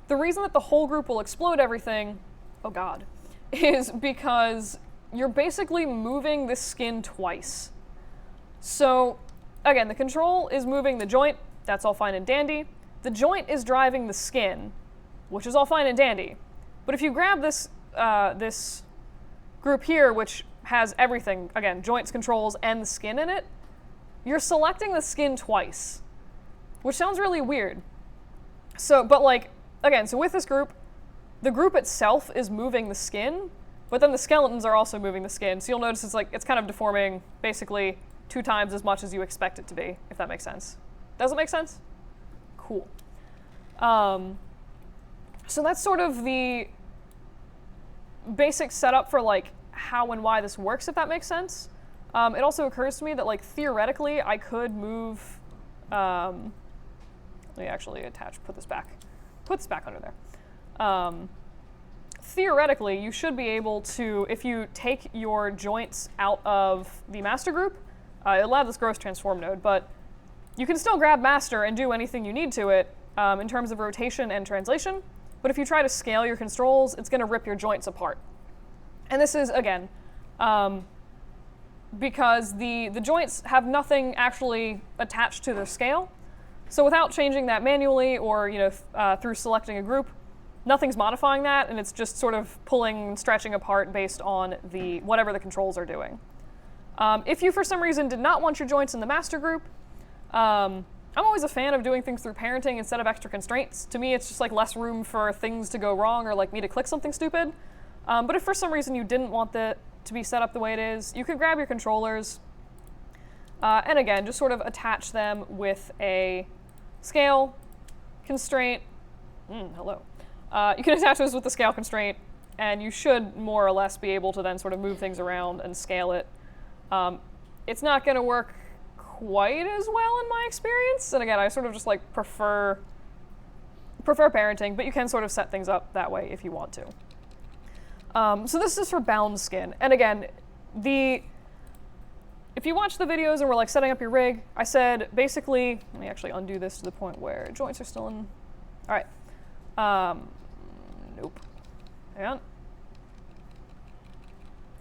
the reason that the whole group will explode everything, oh god, is because you're basically moving the skin twice. So, again, the control is moving the joint, that's all fine and dandy. The joint is driving the skin, which is all fine and dandy. But if you grab this, this group here, which has everything, again, joints, controls, and the skin in it, you're selecting the skin twice, which sounds really weird. So, but like, again, so with this group, the group itself is moving the skin, but then the skeletons are also moving the skin. So you'll notice it's kind of deforming basically 2 times as much as you expect it to be, if that makes sense. Does it make sense? Cool. So that's sort of the basic setup for like how and why this works, if that makes sense. It also occurs to me that, like, theoretically I could move, let me actually put this back under there. Theoretically, you should be able to, if you take your joints out of the master group, it'll have this gross transform node, but you can still grab master and do anything you need to it in terms of rotation and translation, but if you try to scale your controls, it's going to rip your joints apart. And this is, again, because the joints have nothing actually attached to their scale, so without changing that manually or through selecting a group, nothing's modifying that, and it's just sort of pulling and stretching apart based on whatever the controls are doing. If you, for some reason, did not want your joints in the master group, I'm always a fan of doing things through parenting instead of extra constraints. To me, it's just like less room for things to go wrong or like me to click something stupid. But if for some reason you didn't want to be set up the way it is, you could grab your controllers and again, just sort of attach them with a scale constraint. Hello. You can attach those with the scale constraint, and you should more or less be able to then sort of move things around and scale it. It's not going to work quite as well in my experience, and again, I sort of just like prefer parenting, but you can sort of set things up that way if you want to. So this is for bound skin, and again, if you watch the videos and we're like setting up your rig, I said basically, let me actually undo this to the point where joints are still in. All right. Nope. Hang on.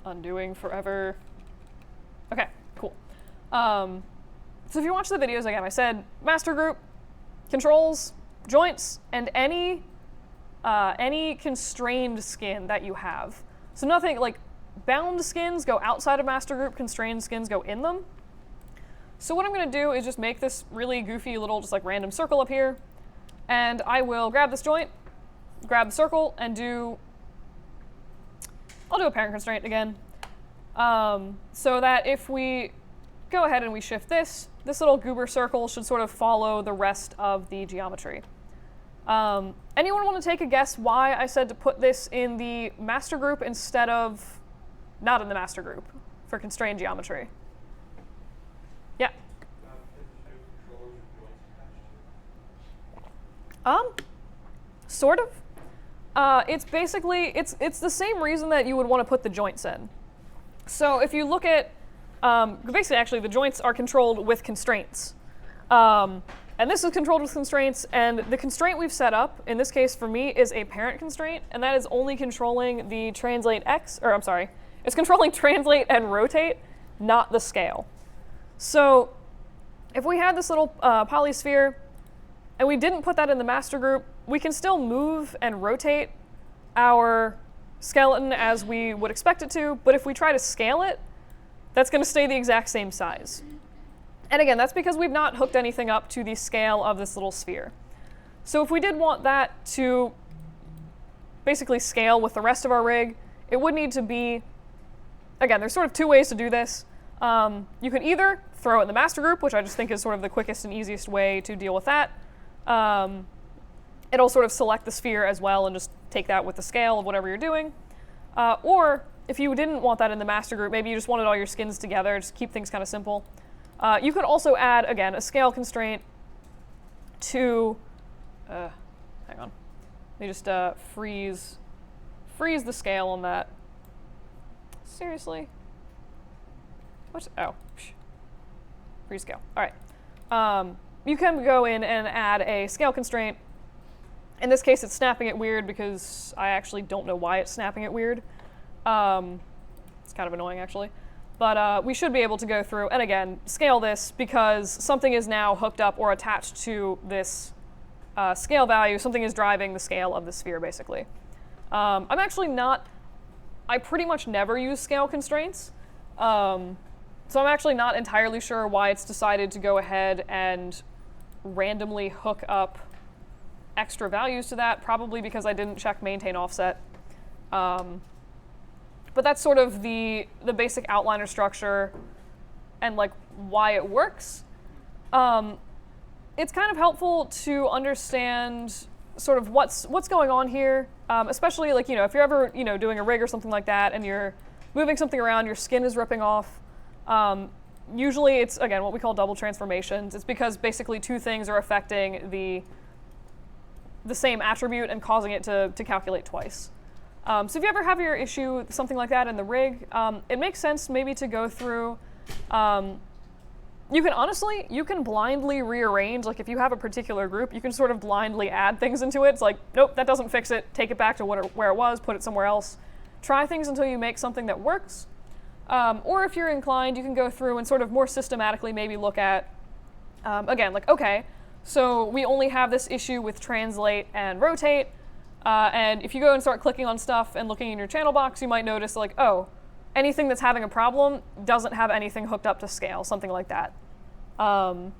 Undoing forever. Okay, cool. So if you watch the videos, again, I said master group, controls, joints, and any constrained skin that you have. So nothing like bound skins go outside of master group, constrained skins go in them. So what I'm going to do is just make this really goofy little just like random circle up here, and I will grab this joint, grab the circle, and I'll do a parent constraint again, so that if we go ahead and we shift this little goober circle should sort of follow the rest of the geometry. Anyone want to take a guess why I said to put this in the master group instead of not in the master group for constrained geometry? Yeah. Sort of. It's basically, it's the same reason that you would want to put the joints in. So if you look at, basically actually the joints are controlled with constraints. And this is controlled with constraints, and the constraint we've set up, in this case for me, is a parent constraint, and that is only controlling the translate x, or I'm sorry, it's controlling translate and rotate, not the scale. So if we had this little polysphere, and we didn't put that in the master group, we can still move and rotate our skeleton as we would expect it to, but if we try to scale it, that's going to stay the exact same size. And again, that's because we've not hooked anything up to the scale of this little sphere. So if we did want that to basically scale with the rest of our rig, it would need to be, again, there's sort of two ways to do this. You can either throw it in the master group, which I just think is sort of the quickest and easiest way to deal with that. It'll sort of select the sphere as well and just take that with the scale of whatever you're doing. Or if you didn't want that in the master group, maybe you just wanted all your skins together, just keep things kind of simple. You could also add, again, a scale constraint to, hang on, let me just freeze the scale on that. Seriously? What's, oh, freeze scale, all right. You can go in and add a scale constraint. In this case, it's snapping it weird because I actually don't know why it's snapping it weird. It's kind of annoying, actually. But we should be able to go through and, again, scale this because something is now hooked up or attached to this scale value. Something is driving the scale of the sphere, basically. I'm actually not, I pretty much never use scale constraints. So I'm actually not entirely sure why it's decided to go ahead and randomly hook up extra values to that, probably because I didn't check maintain offset. But that's sort of the basic outliner structure and like why it works. It's kind of helpful to understand sort of what's going on here, especially like, if you're ever, doing a rig or something like that and you're moving something around, your skin is ripping off. Usually it's, again, what we call double transformations. It's because basically two things are affecting the same attribute and causing it to calculate twice. So if you ever have your issue with something like that in the rig, it makes sense maybe to go through, you can blindly rearrange, like if you have a particular group, you can sort of blindly add things into it. It's like, nope, that doesn't fix it, take it back to where it was, put it somewhere else. Try things until you make something that works. Or if you're inclined, you can go through and sort of more systematically maybe look at, again, like, okay, so we only have this issue with translate and rotate. And if you go and start clicking on stuff and looking in your channel box, you might notice like, oh, anything that's having a problem doesn't have anything hooked up to scale, something like that. So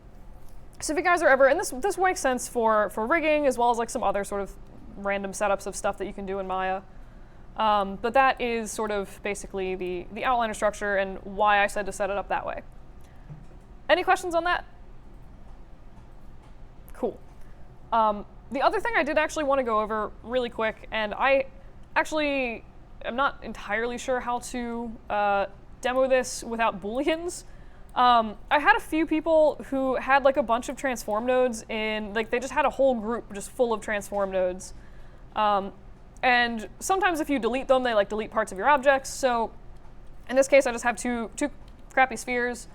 if you guys are ever, and this makes sense for rigging as well as like some other sort of random setups of stuff that you can do in Maya. But that is sort of basically the outliner structure and why I said to set it up that way. Any questions on that? Cool. The other thing I did actually want to go over really quick, and I actually am not entirely sure how to demo this without booleans. I had a few people who had like a bunch of transform nodes in, like they just had a whole group just full of transform nodes. And sometimes if you delete them, they like delete parts of your objects. So in this case, I just have two crappy spheres.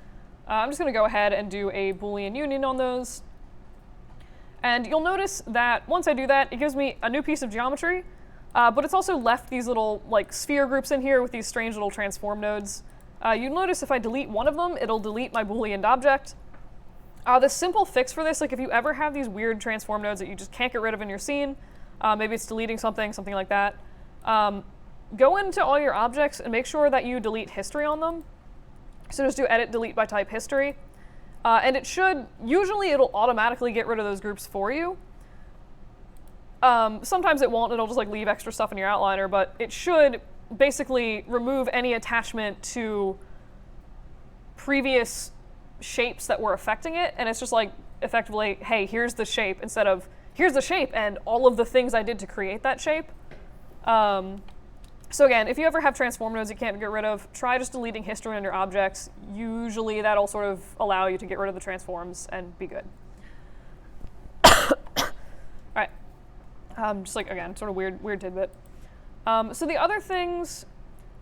I'm just going to go ahead and do a Boolean union on those. And you'll notice that once I do that, it gives me a new piece of geometry, but it's also left these little like sphere groups in here with these strange little transform nodes. You'll notice if I delete one of them, it'll delete my Boolean object. The simple fix for this, like if you ever have these weird transform nodes that you just can't get rid of in your scene, maybe it's deleting something like that, go into all your objects and make sure that you delete history on them. So just do edit delete by type history. And it should, usually it'll automatically get rid of those groups for you. Sometimes it won't, it'll just like leave extra stuff in your outliner, but it should basically remove any attachment to previous shapes that were affecting it, and it's just like effectively, hey, here's the shape, instead of here's the shape and all of the things I did to create that shape. So again, if you ever have transform nodes you can't get rid of, try just deleting history on your objects. Usually that'll sort of allow you to get rid of the transforms and be good. All right, just like, again, sort of weird tidbit. So the other things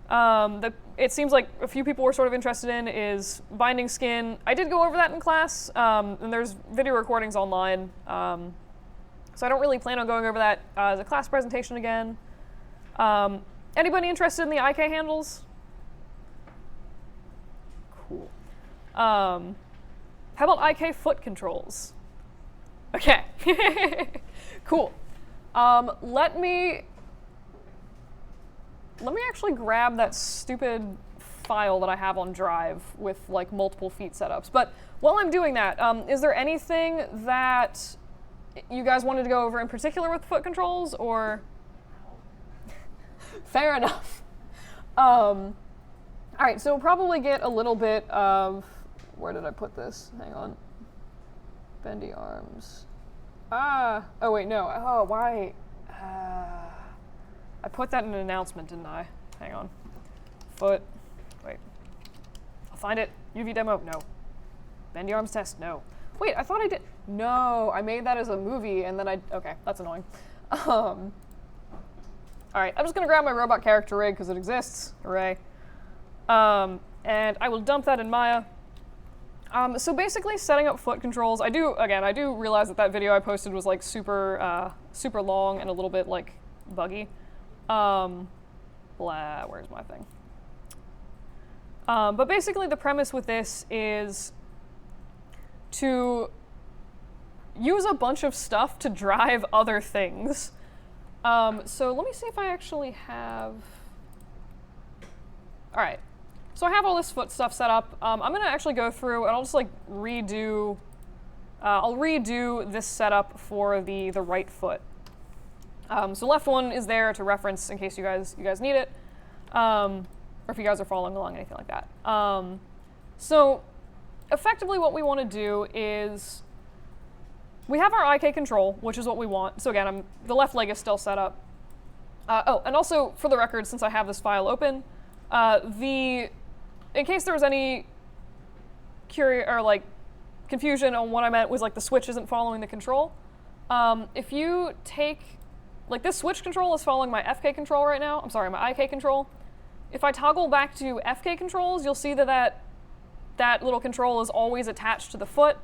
that it seems like a few people were sort of interested in is binding skin. I did go over that in class, and there's video recordings online. So I don't really plan on going over that as a class presentation again. Anybody interested in the IK handles? Cool. How about IK foot controls? Okay. Cool. Let me actually grab that stupid file that I have on Drive with like multiple feet setups. But while I'm doing that, is there anything that you guys wanted to go over in particular with foot controls, or? Fair enough. All right, so we'll probably get a little bit of, where did I put this? Hang on. Bendy arms. Oh wait, no. Oh, why? I put that in an announcement, didn't I? Hang on. Foot. Wait. I'll find it. UV demo. No. Bendy arms test. No. Wait, I thought I did. No, I made that as a movie, and then okay, that's annoying. All right, I'm just gonna grab my robot character rig because it exists. Hooray. And I will dump that in Maya. So basically setting up foot controls, I do realize that video I posted was like super long and a little bit like buggy. Where's my thing? But basically the premise with this is to use a bunch of stuff to drive other things. So let me see if I actually have... All right, so I have all this foot stuff set up. I'm gonna actually go through and I'll just like redo, I'll redo this setup for the right foot. So left one is there to reference in case you guys need it, or if you guys are following along, anything like that. So effectively what we want to do is we have our IK control, which is what we want. So again, the left leg is still set up. And also for the record, since I have this file open, in case there was any confusion on what I meant was like the switch isn't following the control. If you take, like this switch control is following my FK control right now. I'm sorry, my IK control. If I toggle back to FK controls, you'll see that little control is always attached to the foot.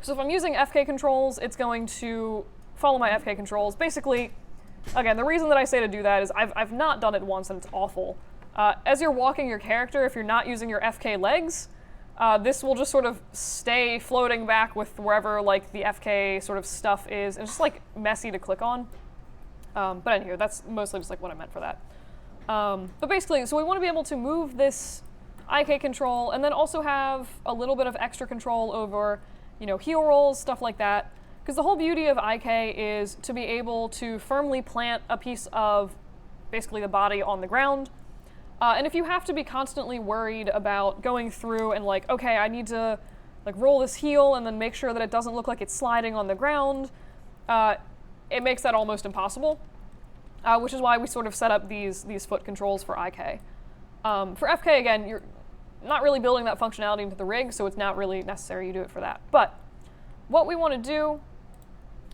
So if I'm using FK controls, it's going to follow my FK controls. Basically, again, the reason that I say to do that is I've not done it once and it's awful. As you're walking your character, if you're not using your FK legs, this will just sort of stay floating back with wherever like the FK sort of stuff is. It's just like messy to click on. But anyway, that's mostly just like what I meant for that. But basically, so we want to be able to move this IK control and then also have a little bit of extra control over, heel rolls, stuff like that. Because the whole beauty of IK is to be able to firmly plant a piece of basically the body on the ground. And if you have to be constantly worried about going through and like, okay, I need to like roll this heel and then make sure that it doesn't look like it's sliding on the ground, it makes that almost impossible. Which is why we sort of set up these foot controls for IK. For FK, again, you're not really building that functionality into the rig, so it's not really necessary you do it for that. But what we want to do,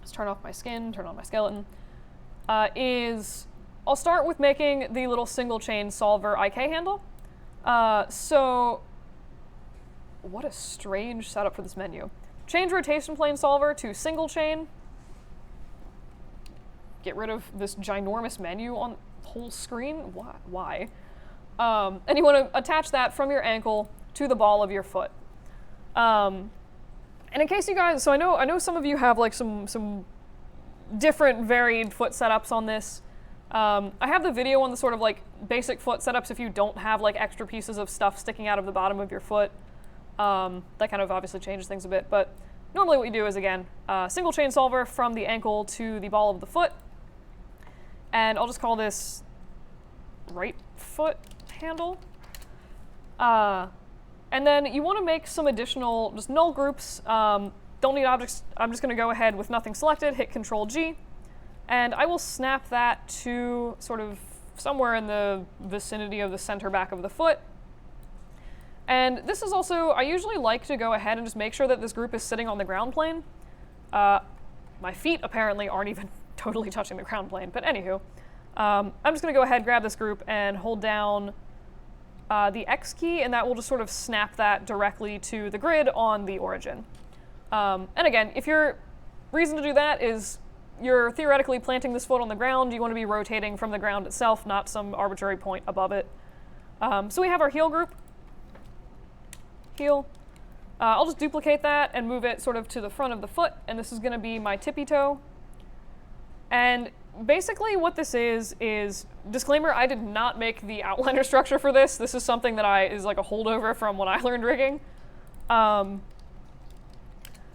let's turn off my skin, turn on my skeleton, is I'll start with making the little single chain solver IK handle. So what a strange setup for this menu. Change rotation plane solver to single chain. Get rid of this ginormous menu on the whole screen. Why? And you want to attach that from your ankle to the ball of your foot. And in case you guys, so I know some of you have like some different varied foot setups on this. I have the video on the sort of like basic foot setups if you don't have like extra pieces of stuff sticking out of the bottom of your foot. That kind of obviously changes things a bit, but normally what you do is, again, single chain solver from the ankle to the ball of the foot. And I'll just call this right foot handle. And then you want to make some additional just null groups. Don't need objects. I'm just going to go ahead with nothing selected, hit Control G, and I will snap that to sort of somewhere in the vicinity of the center back of the foot. And this is also, I usually like to go ahead and just make sure that this group is sitting on the ground plane. My feet apparently aren't even totally touching the ground plane, but anywho, I'm just going to go ahead, grab this group, and hold down the X key, and that will just sort of snap that directly to the grid on the origin. And again, if your reason to do that is you're theoretically planting this foot on the ground, you want to be rotating from the ground itself, not some arbitrary point above it. So we have our heel group. Heel. I'll just duplicate that and move it sort of to the front of the foot, and this is going to be my tippy toe. And basically what this is disclaimer, I did not make the outliner structure for this. This is something that is like a holdover from when I learned rigging.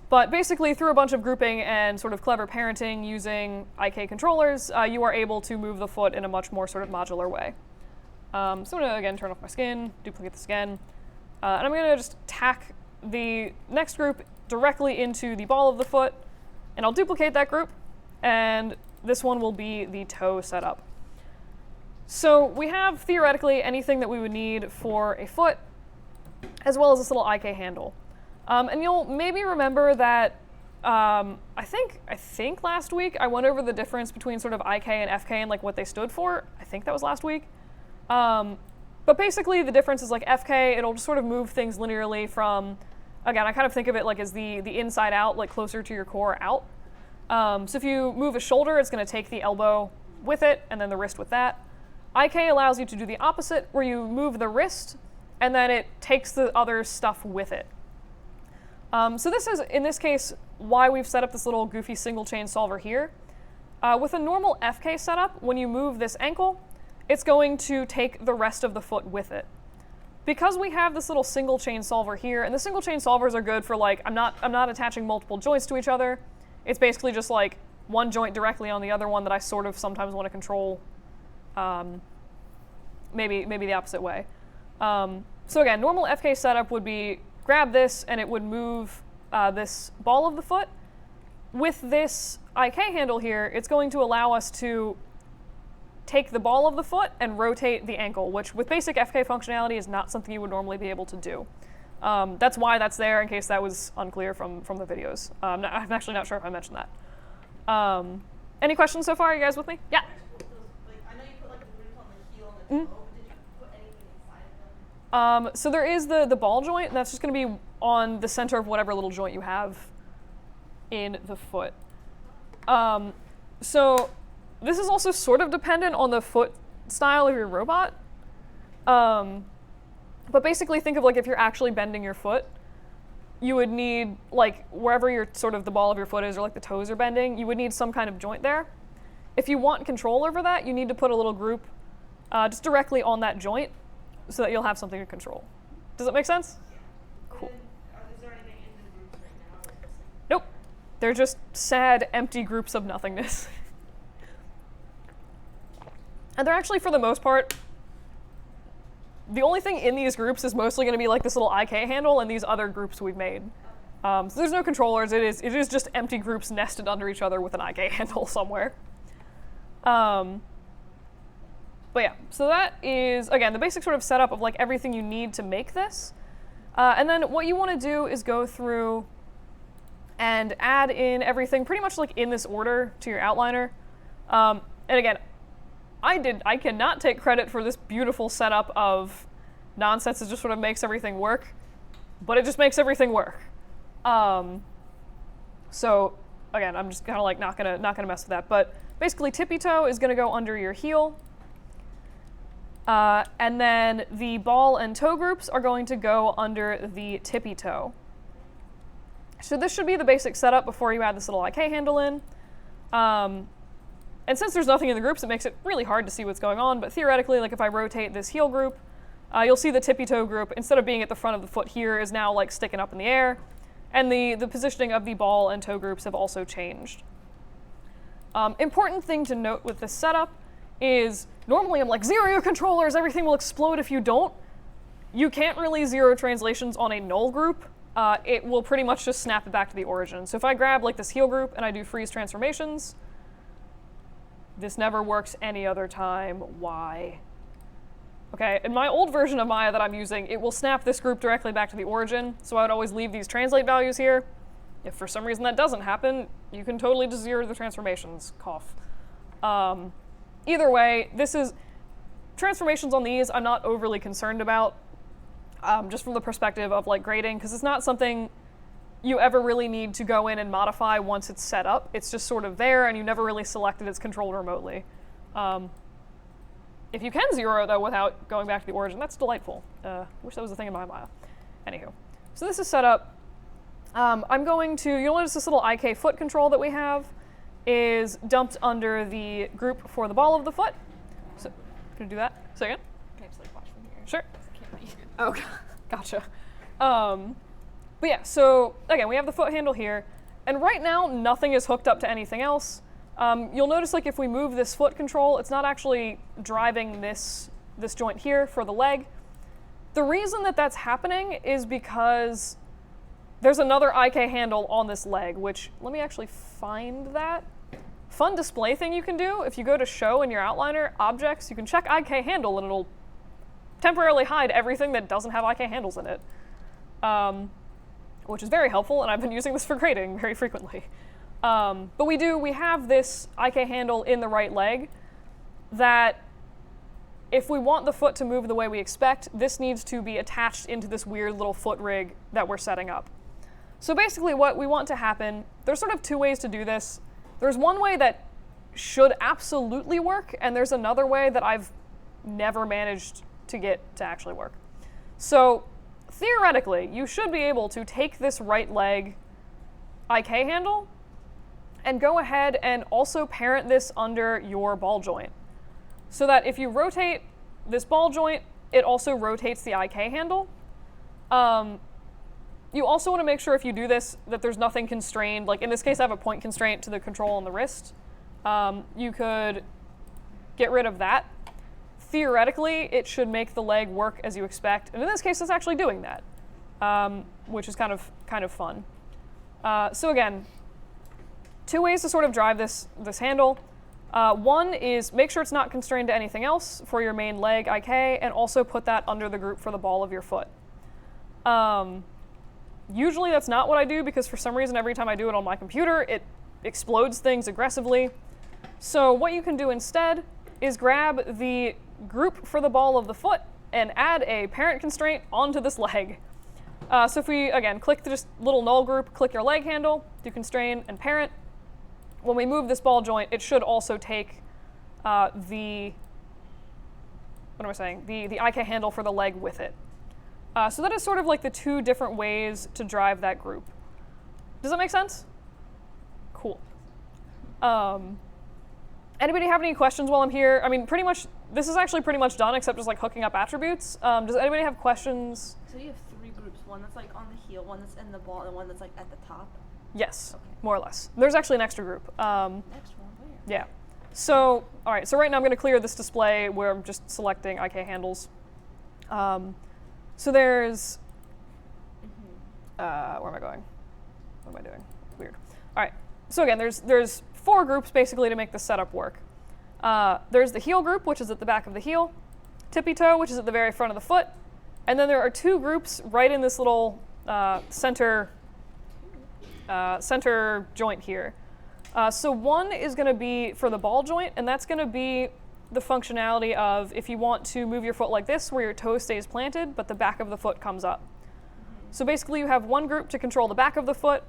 But basically through a bunch of grouping and sort of clever parenting using IK controllers, you are able to move the foot in a much more sort of modular way. So I'm going to, again, turn off my skin, duplicate this again, and I'm going to just tack the next group directly into the ball of the foot, and I'll duplicate that group, and this one will be the toe setup. So we have, theoretically, anything that we would need for a foot, as well as this little IK handle. And you'll maybe remember that I think last week I went over the difference between sort of IK and FK and like what they stood for. I think that was last week. But basically the difference is like FK, it'll just sort of move things linearly from, again, I kind of think of it like as the inside out, like closer to your core out. So if you move a shoulder, it's going to take the elbow with it and then the wrist with that. IK allows you to do the opposite, where you move the wrist and then it takes the other stuff with it. So this is, in this case, why we've set up this little goofy single chain solver here. With a normal FK setup, when you move this ankle, it's going to take the rest of the foot with it. Because we have this little single chain solver here, and the single chain solvers are good for like, I'm not attaching multiple joints to each other. It's basically just like one joint directly on the other one that I sort of sometimes want to control, maybe the opposite way. So again, normal FK setup would be grab this and it would move this ball of the foot. With this IK handle here, it's going to allow us to take the ball of the foot and rotate the ankle, which with basic FK functionality is not something you would normally be able to do. That's why that's there, in case that was unclear from the videos. I'm actually not sure if I mentioned that. Any questions so far? Are you guys with me? Yeah? I know you put like the group on the heel and the toe, but did you put anything inside of them? So there is the ball joint, and that's just going to be on the center of whatever little joint you have in the foot. So this is also sort of dependent on the foot style of your robot. But basically think of like if you're actually bending your foot, you would need, like wherever your sort of the ball of your foot is or like the toes are bending, you would need some kind of joint there. If you want control over that, you need to put a little group just directly on that joint so that you'll have something to control. Does that make sense? Cool. Is there anything in the groups right now? Or is this like Nope. They're just sad, empty groups of nothingness. And they're actually, for the most part, the only thing in these groups is mostly going to be like this little IK handle and these other groups we've made. So there's no controllers. It is just empty groups nested under each other with an IK handle somewhere. But yeah, so that is, again, the basic sort of setup of like everything you need to make this. And then what you want to do is go through and add in everything pretty much like in this order to your outliner. And again, I cannot take credit for this beautiful setup of nonsense that just sort of makes everything work, but it just makes everything work. So again, I'm just kind of like not gonna mess with that. But basically, tippy toe is gonna go under your heel, and then the ball and toe groups are going to go under the tippy toe. So this should be the basic setup before you add this little IK handle in. And since there's nothing in the groups, it makes it really hard to see what's going on. But theoretically, like if I rotate this heel group, you'll see the tippy toe group, instead of being at the front of the foot here, is now like sticking up in the air. And the positioning of the ball and toe groups have also changed. Important thing to note with this setup is normally I'm like, zero your controllers, everything will explode if you don't. You can't really zero translations on a null group. It will pretty much just snap it back to the origin. So if I grab like this heel group and I do freeze transformations, this never works any other time. Why? Okay, in my old version of Maya that I'm using, it will snap this group directly back to the origin, so I would always leave these translate values here. If for some reason that doesn't happen, you can totally just zero the transformations, cough. Either way, transformations on these I'm not overly concerned about, just from the perspective of like grading, because it's not something you ever really need to go in and modify once it's set up. It's just sort of there, and you never really selected it's controlled remotely. If you can zero it, though, without going back to the origin, that's delightful. Wish that was a thing in my Maya. Anywho, so this is set up. I'm going to, you'll notice this little IK foot control that we have is dumped under the group for the ball of the foot. So, gonna do that. Second. Can I just like watch from here? Sure. I can't read. Oh, gotcha. But yeah, so again, we have the foot handle here, and right now nothing is hooked up to anything else. You'll notice like if we move this foot control, it's not actually driving this joint here for the leg. The reason that that's happening is because there's another IK handle on this leg, which, let me actually find that. Fun display thing you can do, if you go to show in your outliner, objects, you can check IK handle and it'll temporarily hide everything that doesn't have IK handles in it. Which is very helpful, and I've been using this for grading very frequently. But we have this IK handle in the right leg that if we want the foot to move the way we expect, this needs to be attached into this weird little foot rig that we're setting up. So basically what we want to happen, there's sort of two ways to do this. There's one way that should absolutely work, and there's another way that I've never managed to get to actually work. So theoretically, you should be able to take this right leg IK handle and go ahead and also parent this under your ball joint. So that if you rotate this ball joint, it also rotates the IK handle. You also want to make sure if you do this that there's nothing constrained. Like in this case, I have a point constraint to the control on the wrist. You could get rid of that. Theoretically, it should make the leg work as you expect. And in this case, it's actually doing that, which is kind of fun. So again, two ways to sort of drive this handle. One is make sure it's not constrained to anything else for your main leg IK, and also put that under the group for the ball of your foot. Usually that's not what I do, because for some reason every time I do it on my computer, it explodes things aggressively. So what you can do instead is grab the group for the ball of the foot and add a parent constraint onto this leg. So if we, again, click the just little null group, click your leg handle, do constrain and parent. When we move this ball joint, it should also take the IK handle for the leg with it. So that is sort of like the two different ways to drive that group. Does that make sense? Cool. Anybody have any questions while I'm here? I mean, pretty much, this is actually pretty much done except just like hooking up attributes. Does anybody have questions? So you have three groups, one that's like on the heel, one that's in the ball, and one that's like at the top? Yes, Okay. more or less. There's actually an extra group. Next one, where? Yeah. So, all right, so right now I'm going to clear this display where I'm just selecting IK handles. So there's, where am I going? What am I doing? Weird. All right, so again, there's four groups basically to make the setup work. There's the heel group, which is at the back of the heel, tippy toe, which is at the very front of the foot, and then there are two groups right in this little center joint here. So one is going to be for the ball joint, and that's going to be the functionality of if you want to move your foot like this, where your toe stays planted, but the back of the foot comes up. So basically you have one group to control the back of the foot,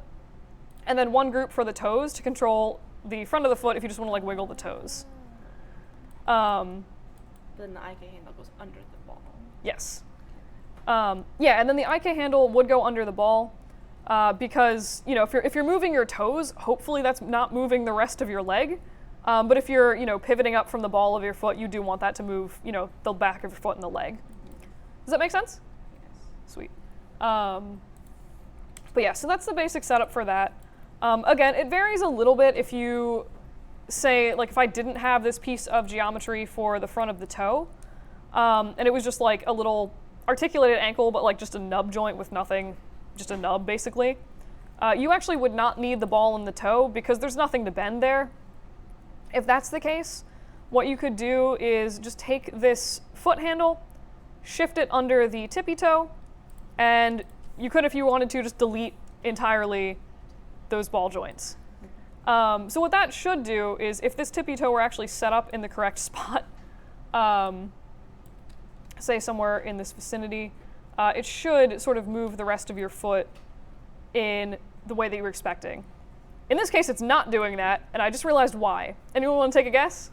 and then one group for the toes to control the front of the foot if you just want to like wiggle the toes. Then the IK handle goes under the ball. Yes. Yeah, and then the IK handle would go under the ball because, you know, if you're moving your toes, hopefully that's not moving the rest of your leg. But if you're, pivoting up from the ball of your foot, you do want that to move, the back of your foot and the leg. Does that make sense? Yes. Sweet. But yeah, so that's the basic setup for that. Again, it varies a little bit if you say, like if I didn't have this piece of geometry for the front of the toe, and it was just like a little articulated ankle, but like just a nub joint with nothing, just a nub basically, you actually would not need the ball in the toe because there's nothing to bend there. If that's the case, what you could do is just take this foot handle, shift it under the tippy toe, and you could, if you wanted to, just delete entirely those ball joints. So what that should do is, if this tippy toe were actually set up in the correct spot, say somewhere in this vicinity, it should sort of move the rest of your foot in the way that you were expecting. In this case, it's not doing that, and I just realized why. Anyone want to take a guess?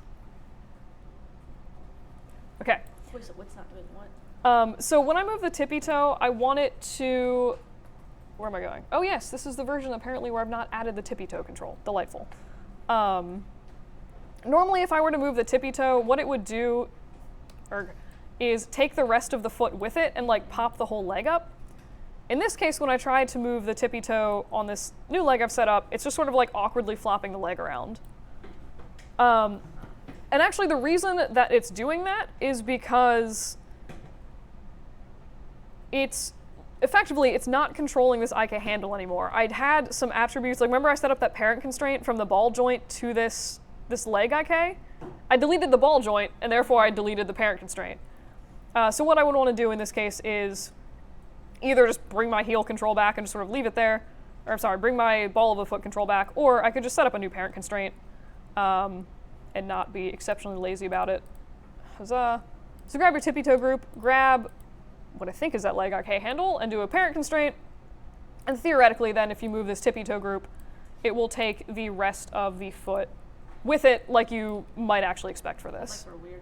Okay. Wait, so what's not doing what? So when I move the tippy toe, I want it to, where am I going? Oh yes, this is the version apparently where I've not added the tippy toe control. Delightful. Normally if I were to move the tippy toe, what it would do is take the rest of the foot with it and like pop the whole leg up. In this case, when I tried to move the tippy toe on this new leg I've set up, it's just sort of like awkwardly flopping the leg around. And actually the reason that it's doing that is because it's not controlling this IK handle anymore. I'd had some attributes, like remember I set up that parent constraint from the ball joint to this leg IK? I deleted the ball joint, and therefore I deleted the parent constraint. So what I would want to do in this case is either just bring my heel control back and just sort of leave it there, or I'm sorry, bring my ball of the foot control back, or I could just set up a new parent constraint and not be exceptionally lazy about it. Huzzah. So grab your tippy toe group, grab what I think is that leg IK handle, and do a parent constraint, and theoretically then if you move this tippy toe group, it will take the rest of the foot with it like you might actually expect for this. Like for weird feet.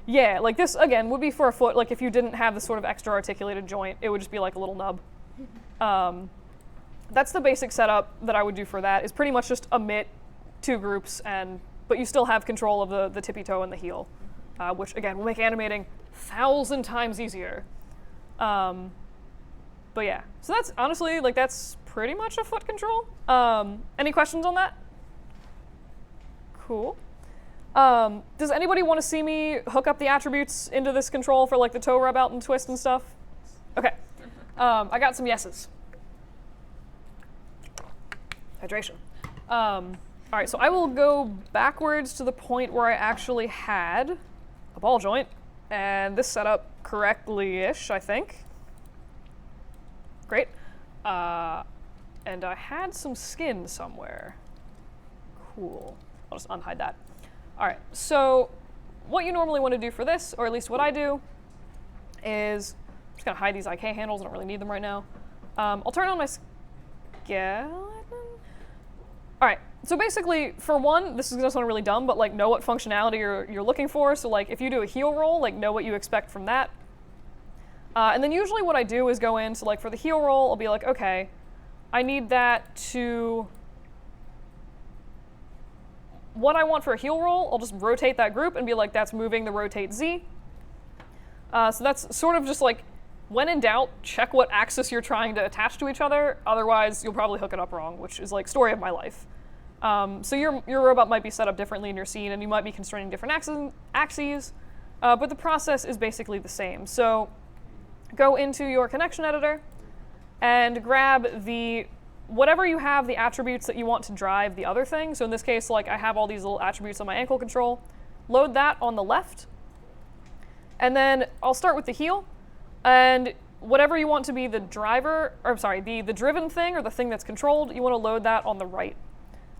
Yeah, like this, again, would be for a foot, like if you didn't have this sort of extra articulated joint, it would just be like a little nub. That's the basic setup that I would do for that, is pretty much just omit two groups, but you still have control of the tippy toe and the heel, which again, will make animating 1,000 times easier. But yeah, so that's honestly, like that's pretty much a foot control. Any questions on that? Cool. Does anybody want to see me hook up the attributes into this control for like the toe rub out and twist and stuff? Okay. I got some yeses. Hydration. All right, so I will go backwards to the point where I actually had a ball joint, and this set up correctly-ish, I think. Great. And I had some skin somewhere. Cool. I'll just unhide that. All right, so what you normally want to do for this, or at least what I do, is I'm just going to hide these IK handles. I don't really need them right now. I'll turn on my skeleton. All right, so basically, for one, this is going to sound really dumb, but like know what functionality you're looking for. So like if you do a heel roll, like know what you expect from that. And then usually what I do is go in, so like for the heel roll, I'll be like, okay, I need that to... What I want for a heel roll, I'll just rotate that group and be like, that's moving the rotate Z. So that's sort of just like, when in doubt, check what axis you're trying to attach to each other. Otherwise, you'll probably hook it up wrong, which is like story of my life. So your robot might be set up differently in your scene, and you might be constraining different axes, but the process is basically the same. So go into your connection editor and grab whatever you have, the attributes that you want to drive the other thing. So in this case, like I have all these little attributes on my ankle control. Load that on the left. And then I'll start with the heel. And whatever you want to be the driver, or I'm sorry, the driven thing or the thing that's controlled, you want to load that on the right.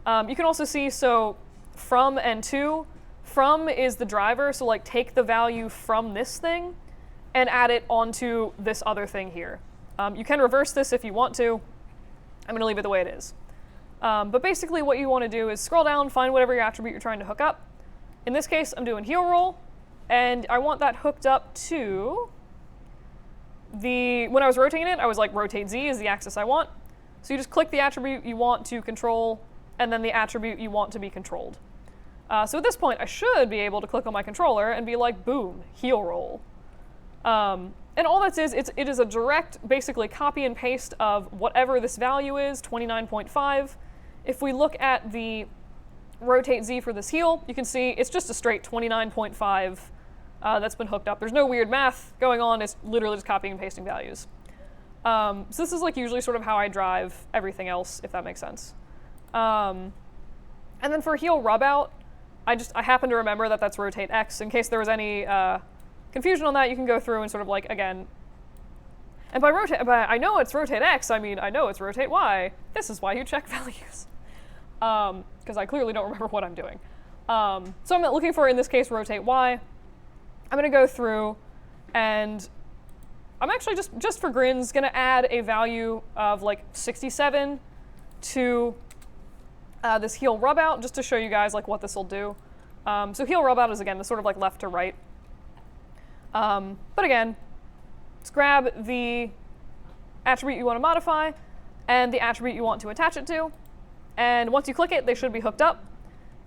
You can also see, so from and to. From is the driver, so like take the value from this thing and add it onto this other thing here. You can reverse this if you want to. I'm going to leave it the way it is. But basically what you want to do is scroll down, find whatever your attribute you're trying to hook up. In this case, I'm doing heel roll, and I want that hooked up to when I was rotating it, I was like rotate Z is the axis I want. So you just click the attribute you want to control, and then the attribute you want to be controlled. So at this point, I should be able to click on my controller and be like, boom, heel roll. And all that is, it is a direct, basically copy and paste of whatever this value is, 29.5. If we look at the rotate Z for this heel, you can see it's just a straight 29.5 that's been hooked up. There's no weird math going on, it's literally just copying and pasting values. So this is like usually sort of how I drive everything else, if that makes sense. And then for heel rub out, I happen to remember that that's rotate X. In case there was any confusion on that, you can go through and sort of like, again, and by I know it's rotate X, I mean I know it's rotate Y. This is why you check values. Because I clearly don't remember what I'm doing. So I'm looking for, in this case, rotate Y. I'm going to go through and I'm actually just for grins going to add a value of like 67 to this heel rub out, just to show you guys like what this will do. So heel rub out is again the sort of like left to right. But again, let's grab the attribute you want to modify and the attribute you want to attach it to. And once you click it, they should be hooked up.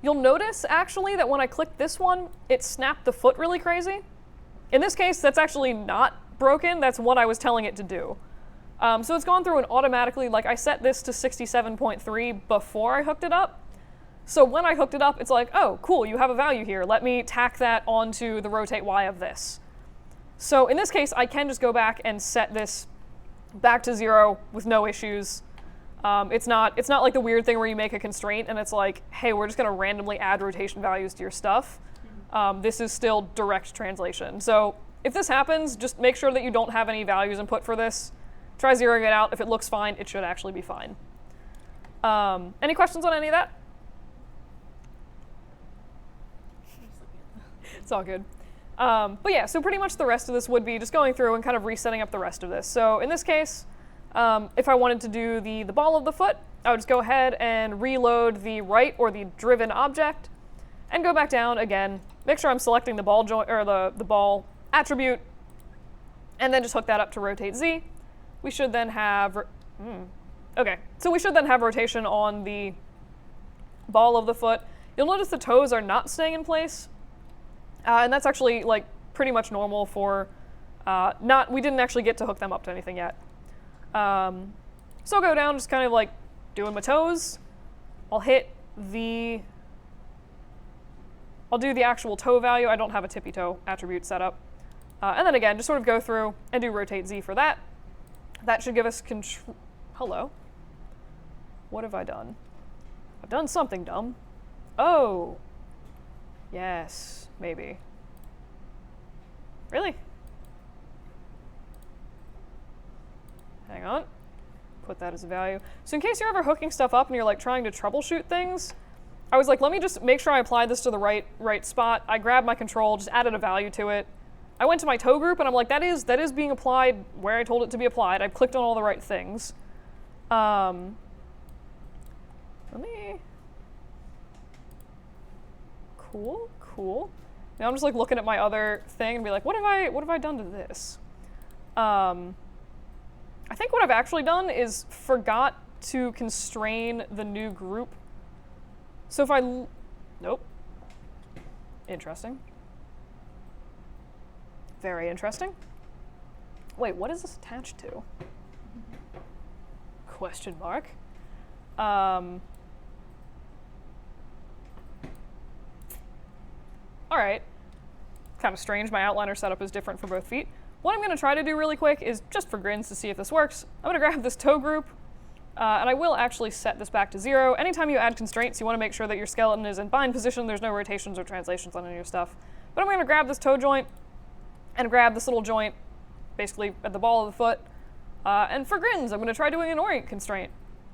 You'll notice actually that when I click this one, it snapped the foot really crazy. In this case, that's actually not broken. That's what I was telling it to do. So it's gone through and automatically, like I set this to 67.3 before I hooked it up. So when I hooked it up, it's like, oh, cool, you have a value here. Let me tack that onto the rotate Y of this. So in this case, I can just go back and set this back to 0 with no issues. It's not like the weird thing where you make a constraint and it's like, hey, we're just going to randomly add rotation values to your stuff. This is still direct translation. So if this happens, just make sure that you don't have any values input for this. Try zeroing it out. If it looks fine, it should actually be fine. Any questions on any of that? It's all good. But yeah, so pretty much the rest of this would be just going through and kind of resetting up the rest of this. So in this case, if I wanted to do the ball of the foot, I would just go ahead and reload the right or the driven object and go back down again. Make sure I'm selecting the ball joint or the ball attribute, and then just hook that up to rotate Z. We should then have okay. So we should then have rotation on the ball of the foot. You'll notice the toes are not staying in place, and that's actually like pretty much normal for we didn't actually get to hook them up to anything yet. So I'll go down, just kind of like doing my toes. I'll do the actual toe value. I don't have a tippy toe attribute set up. And then again, just sort of go through and do rotate Z for that. That should give us control. Hello. What have I done? I've done something dumb. Oh. Yes, maybe. Really? Hang on. Put that as a value. So in case you're ever hooking stuff up and you're like trying to troubleshoot things, I was like, let me just make sure I apply this to the right spot. I grabbed my control, just added a value to it. I went to my toe group and I'm like, that is being applied where I told it to be applied. I've clicked on all the right things. Let me. Cool. Now I'm just like looking at my other thing and be like, what have I done to this? I think what I've actually done is forgot to constrain the new group. So if nope. Interesting. Very interesting. Wait, what is this attached to? Question mark. All right. Kind of strange. My outliner setup is different for both feet. What I'm going to try to do really quick is, just for grins to see if this works, I'm going to grab this toe group, and I will actually set this back to 0. Anytime you add constraints, you want to make sure that your skeleton is in bind position. There's no rotations or translations on any of your stuff. But I'm going to grab this toe joint and grab this little joint, basically at the ball of the foot. And for grins, I'm going to try doing an orient constraint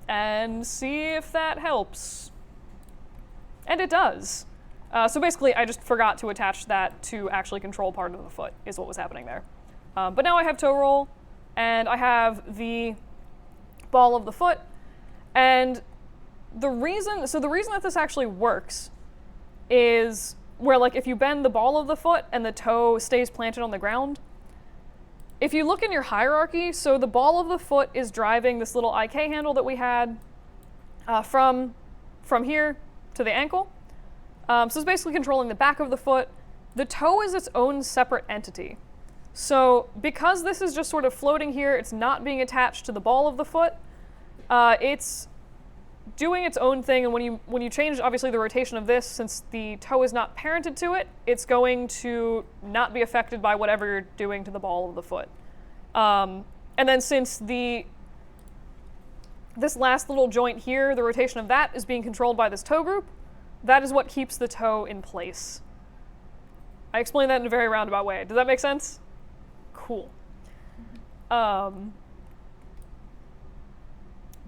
and see if that helps. And it does. So basically, I just forgot to attach that to actually control part of the foot, is what was happening there. But now I have toe roll, and I have the ball of the foot. And the reason that this actually works is where, like, if you bend the ball of the foot and the toe stays planted on the ground, if you look in your hierarchy, so the ball of the foot is driving this little IK handle that we had from here to the ankle. So it's basically controlling the back of the foot. The toe is its own separate entity. So because this is just sort of floating here, it's not being attached to the ball of the foot, it's doing its own thing, and when you change, obviously, the rotation of this, since the toe is not parented to it, it's going to not be affected by whatever you're doing to the ball of the foot. And then since this last little joint here, the rotation of that is being controlled by this toe group, that is what keeps the toe in place. I explained that in a very roundabout way. Does that make sense? Cool.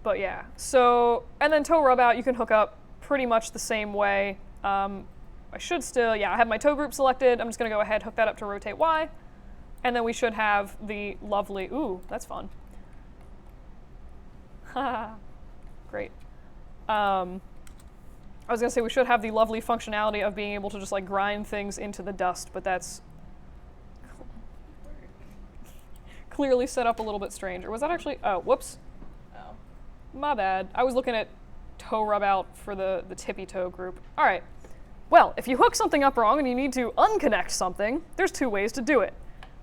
But yeah, so, and then toe rub out, you can hook up pretty much the same way. I should still, yeah, I have my toe group selected. I'm just going to go ahead, hook that up to rotate Y, and then we should have the lovely, ooh, that's fun. Great. I was going to say we should have the lovely functionality of being able to just like grind things into the dust, but that's clearly set up a little bit strange. Or was that actually, oh, whoops. My bad. I was looking at toe rub out for the tippy toe group. All right. Well, if you hook something up wrong and you need to unconnect something, there's two ways to do it.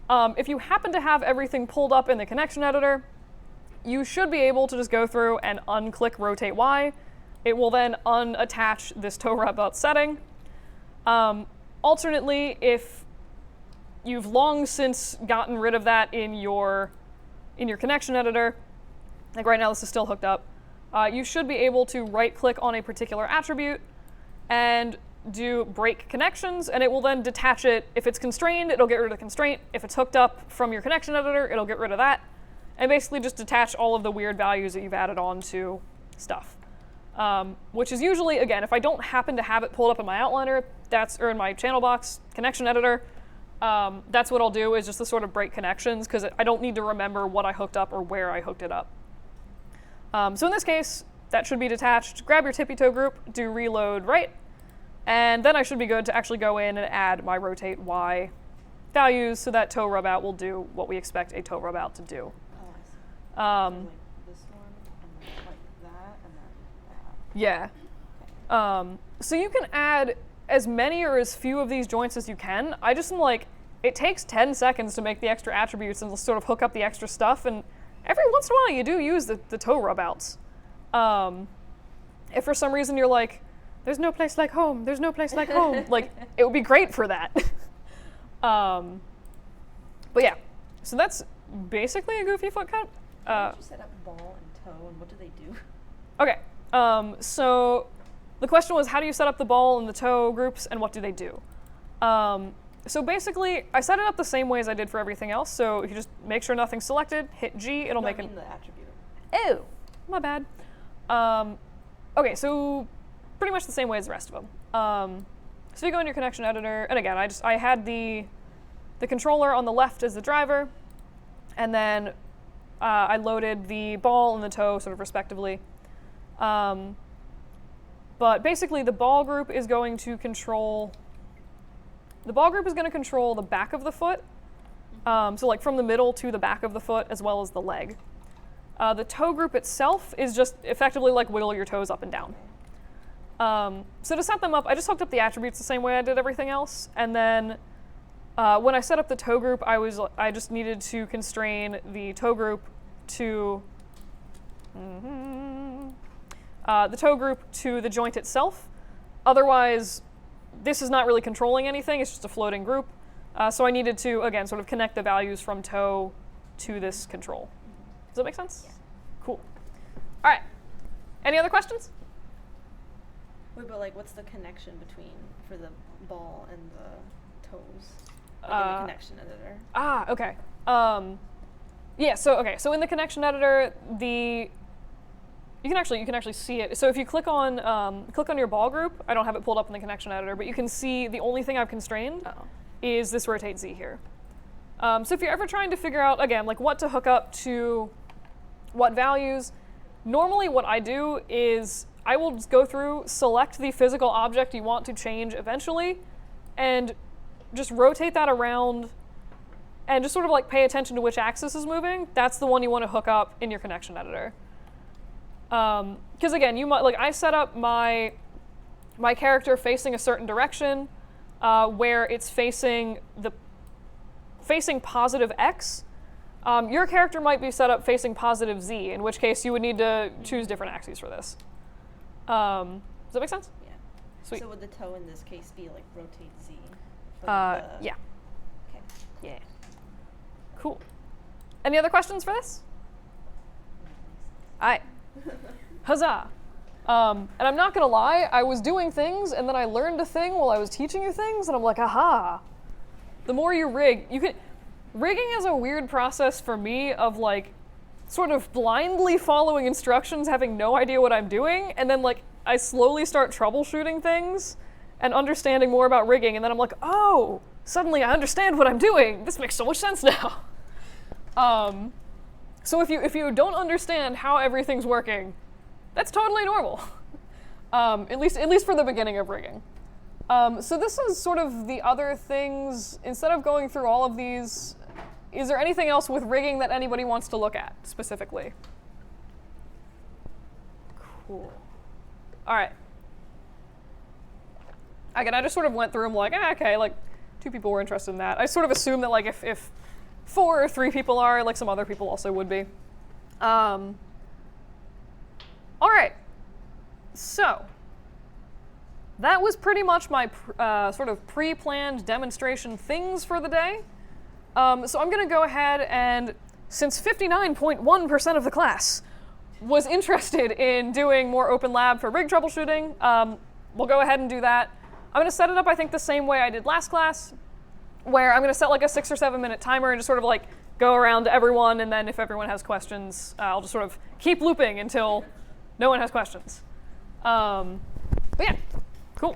If you happen to have everything pulled up in the connection editor, you should be able to just go through and unclick rotate Y. It will then unattach this toe rub out setting. Alternately, if you've long since gotten rid of that in your connection editor, like right now this is still hooked up, you should be able to right-click on a particular attribute and do break connections, and it will then detach it. If it's constrained, it'll get rid of the constraint. If it's hooked up from your connection editor, it'll get rid of that, and basically just detach all of the weird values that you've added on to stuff. Which is usually, again, if I don't happen to have it pulled up in my outliner, or in my channel box connection editor, that's what I'll do, is just to sort of break connections, because I don't need to remember what I hooked up or where I hooked it up. So in this case, that should be detached. Grab your tippy toe group, do reload right, and then I should be good to actually go in and add my rotate Y values, so that toe rub out will do what we expect a toe rub out to do. Oh, I see. So like this one, and then like that, and then that. Yeah. So you can add as many or as few of these joints as you can. I just am like, it takes 10 seconds to make the extra attributes and sort of hook up the extra stuff, and every once in a while you do use the toe rub outs. If for some reason you're like, there's no place like home, there's no place like home, like, it would be great for that. But yeah, so that's basically a goofy foot cut. How did you set up ball and toe, and what do they do? Okay, so the question was, how do you set up the ball and the toe groups, and what do they do? So basically, I set it up the same way as I did for everything else. So if you just make sure nothing's selected, hit G, it'll make the attribute. Oh, my bad. Okay, so pretty much the same way as the rest of them. So you go in your connection editor, and again, I had the controller on the left as the driver, and then I loaded the ball and the toe sort of respectively. But basically, the ball group is going to control the back of the foot, so like from the middle to the back of the foot, as well as the leg. The toe group itself is just effectively like wiggle your toes up and down. So to set them up, I just hooked up the attributes the same way I did everything else, and then when I set up the toe group, I just needed to constrain the toe group to the joint itself. Otherwise, this is not really controlling anything, it's just a floating group. So I needed to, again, sort of connect the values from toe to this control. Does that make sense? Yeah. Cool. All right. Any other questions? Wait, but like, what's the connection for the ball and the toes? Like in the connection editor. Okay. Yeah. So in the connection editor, you can actually see it. So if you click on your ball group, I don't have it pulled up in the connection editor, but you can see the only thing I've constrained is this rotate Z here. So if you're ever trying to figure out, again, like what to hook up to what values, normally what I do is I will just go through, select the physical object you want to change eventually, and just rotate that around and just sort of like pay attention to which axis is moving. That's the one you want to hook up in your connection editor. Because again, you might, like, I set up my my character facing a certain direction, where it's facing positive X. Your character might be set up facing positive Z, in which case you would need to choose different axes for this. Does that make sense? Yeah. Sweet. So would the toe in this case be like rotate Z? Yeah. Okay. Yeah. Cool. Any other questions for this? Aye. Huzzah. And I'm not gonna lie, I was doing things and then I learned a thing while I was teaching you things and I'm like, aha. The more you rig, rigging is a weird process for me of like sort of blindly following instructions, having no idea what I'm doing, and then like I slowly start troubleshooting things and understanding more about rigging, and then I'm like, oh, suddenly I understand what I'm doing. This makes so much sense now. So if you don't understand how everything's working, that's totally normal. At least for the beginning of rigging. So this is sort of the other things. Instead of going through all of these, is there anything else with rigging that anybody wants to look at specifically? Cool. All right. Again, I just sort of went through them like, okay, like 2 people were interested in that. I sort of assumed that like if 4 or 3 people are, like some other people also would be. All right. So that was pretty much my sort of pre-planned demonstration things for the day. So I'm going to go ahead and, since 59.1% of the class was interested in doing more open lab for rig troubleshooting, we'll go ahead and do that. I'm going to set it up, I think, the same way I did last class, where I'm going to set like a 6 or 7 minute timer and just sort of like go around to everyone, and then if everyone has questions, I'll just sort of keep looping until no one has questions. But yeah, cool.